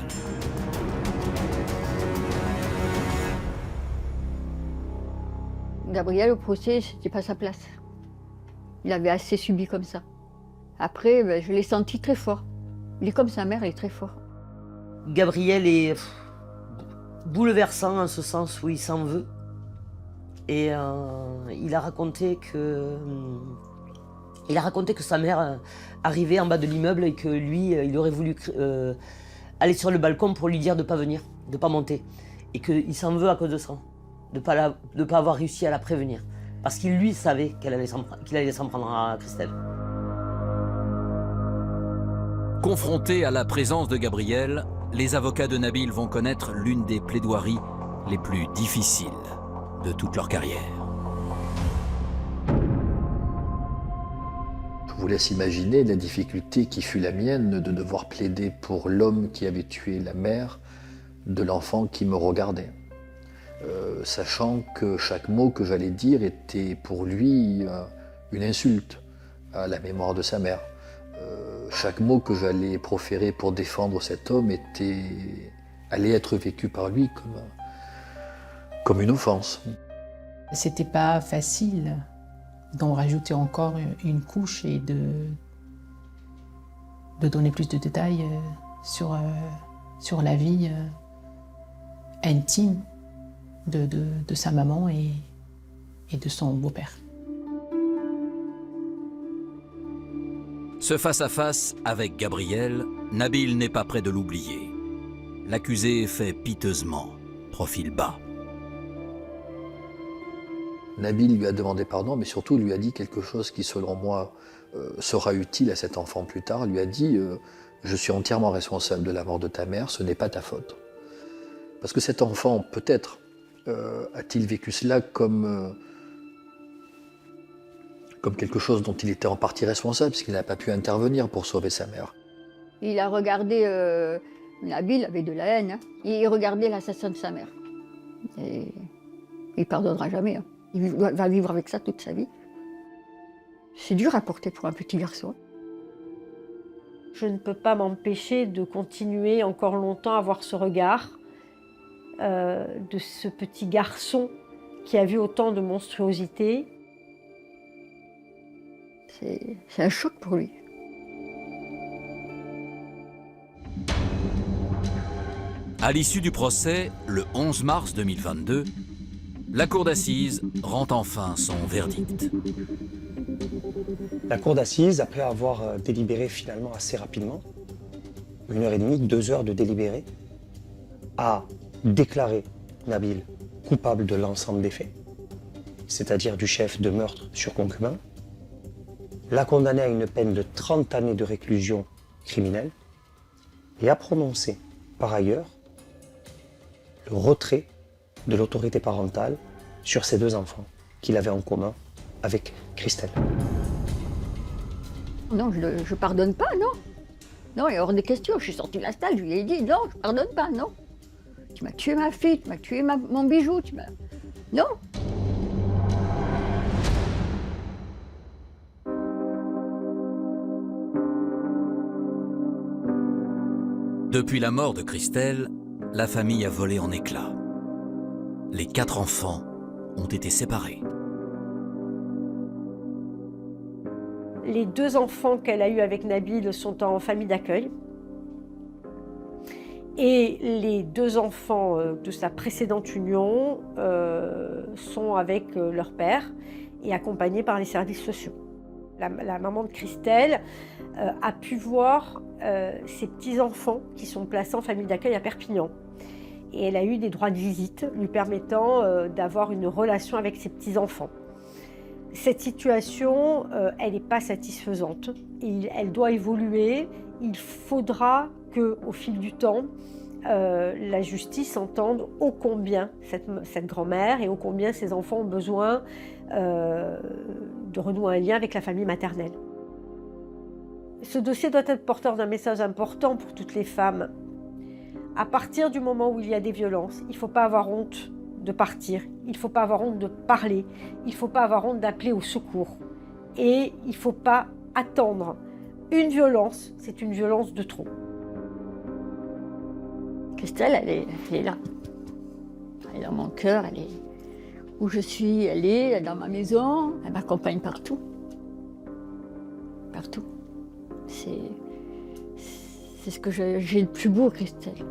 Gabriel, au procès, c'était pas sa place. Il avait assez subi comme ça. Après, ben, je l'ai senti très fort. Il est comme sa mère, il est très fort. Gabriel est bouleversant en ce sens où il s'en veut. Et il a raconté que sa mère arrivait en bas de l'immeuble et que lui, il aurait voulu aller sur le balcon pour lui dire de ne pas venir, de ne pas monter. Et qu'il s'en veut à cause de ça, de ne pas avoir réussi à la prévenir. Parce qu'il lui savait qu'il allait s'en prendre à Christelle. Confrontés à la présence de Gabriel, les avocats de Nabil vont connaître l'une des plaidoiries les plus difficiles de toute leur carrière. Je vous laisse imaginer la difficulté qui fut la mienne de devoir plaider pour l'homme qui avait tué la mère de l'enfant qui me regardait. Sachant que chaque mot que j'allais dire était pour lui une insulte à la mémoire de sa mère. Chaque mot que j'allais proférer pour défendre cet homme allait être vécu par lui comme une offense. C'était pas facile d'en rajouter encore une couche et de donner plus de détails sur la vie intime de sa maman et de son beau-père. Ce face-à-face avec Gabriel, Nabil n'est pas près de l'oublier. L'accusé fait piteusement, profil bas. Nabil lui a demandé pardon, mais surtout lui a dit quelque chose qui, selon moi, sera utile à cet enfant plus tard. Il lui a dit je suis entièrement responsable de la mort de ta mère, ce n'est pas ta faute. Parce que cet enfant, peut-être, a-t-il vécu cela comme quelque chose dont il était en partie responsable, puisqu'il n'a pas pu intervenir pour sauver sa mère. Il a regardé, Nabil avait de la haine, hein. Il regardait l'assassin de sa mère. Et il ne pardonnera jamais. Hein. Il va vivre avec ça toute sa vie. C'est dur à porter pour un petit garçon. Je ne peux pas m'empêcher de continuer encore longtemps à avoir ce regard de ce petit garçon qui a vu autant de monstruosité. C'est un choc pour lui. À l'issue du procès, le 11 mars 2022, la cour d'assises rend enfin son verdict. La cour d'assises, après avoir délibéré finalement assez rapidement, 1h30, 2 heures de délibéré, a déclaré Nabil coupable de l'ensemble des faits, c'est-à-dire du chef de meurtre sur concubin, l'a condamné à une peine de 30 années de réclusion criminelle et a prononcé par ailleurs le retrait de l'autorité parentale sur ses 2 enfants qu'il avait en commun avec Christelle. Non, je ne pardonne pas, non. Non, il est hors des questions. Je suis sortie de la salle, je lui ai dit non, je ne pardonne pas, non. Tu m'as tué ma fille, tu m'as tué mon bijou, tu m'as... Non. Depuis la mort de Christelle, la famille a volé en éclats. Les 4 enfants ont été séparés. Les 2 enfants qu'elle a eus avec Nabil sont en famille d'accueil. Et les 2 enfants de sa précédente union sont avec leur père et accompagnés par les services sociaux. La maman de Christelle a pu voir ses petits-enfants qui sont placés en famille d'accueil à Perpignan. Et elle a eu des droits de visite lui permettant d'avoir une relation avec ses petits-enfants. Cette situation, elle n'est pas satisfaisante. Elle doit évoluer. Il faudra qu'au fil du temps, la justice entende ô combien cette grand-mère et ô combien ses enfants ont besoin de renouer un lien avec la famille maternelle. Ce dossier doit être porteur d'un message important pour toutes les femmes. À partir du moment où il y a des violences, il ne faut pas avoir honte de partir, il ne faut pas avoir honte de parler, il ne faut pas avoir honte d'appeler au secours. Et il ne faut pas attendre. Une violence, c'est une violence de trop. Christelle, elle est là. Elle est dans mon cœur, elle est Où je suis, elle est dans ma maison, elle m'accompagne partout. Partout. C'est ce que j'ai de plus beau, Christelle.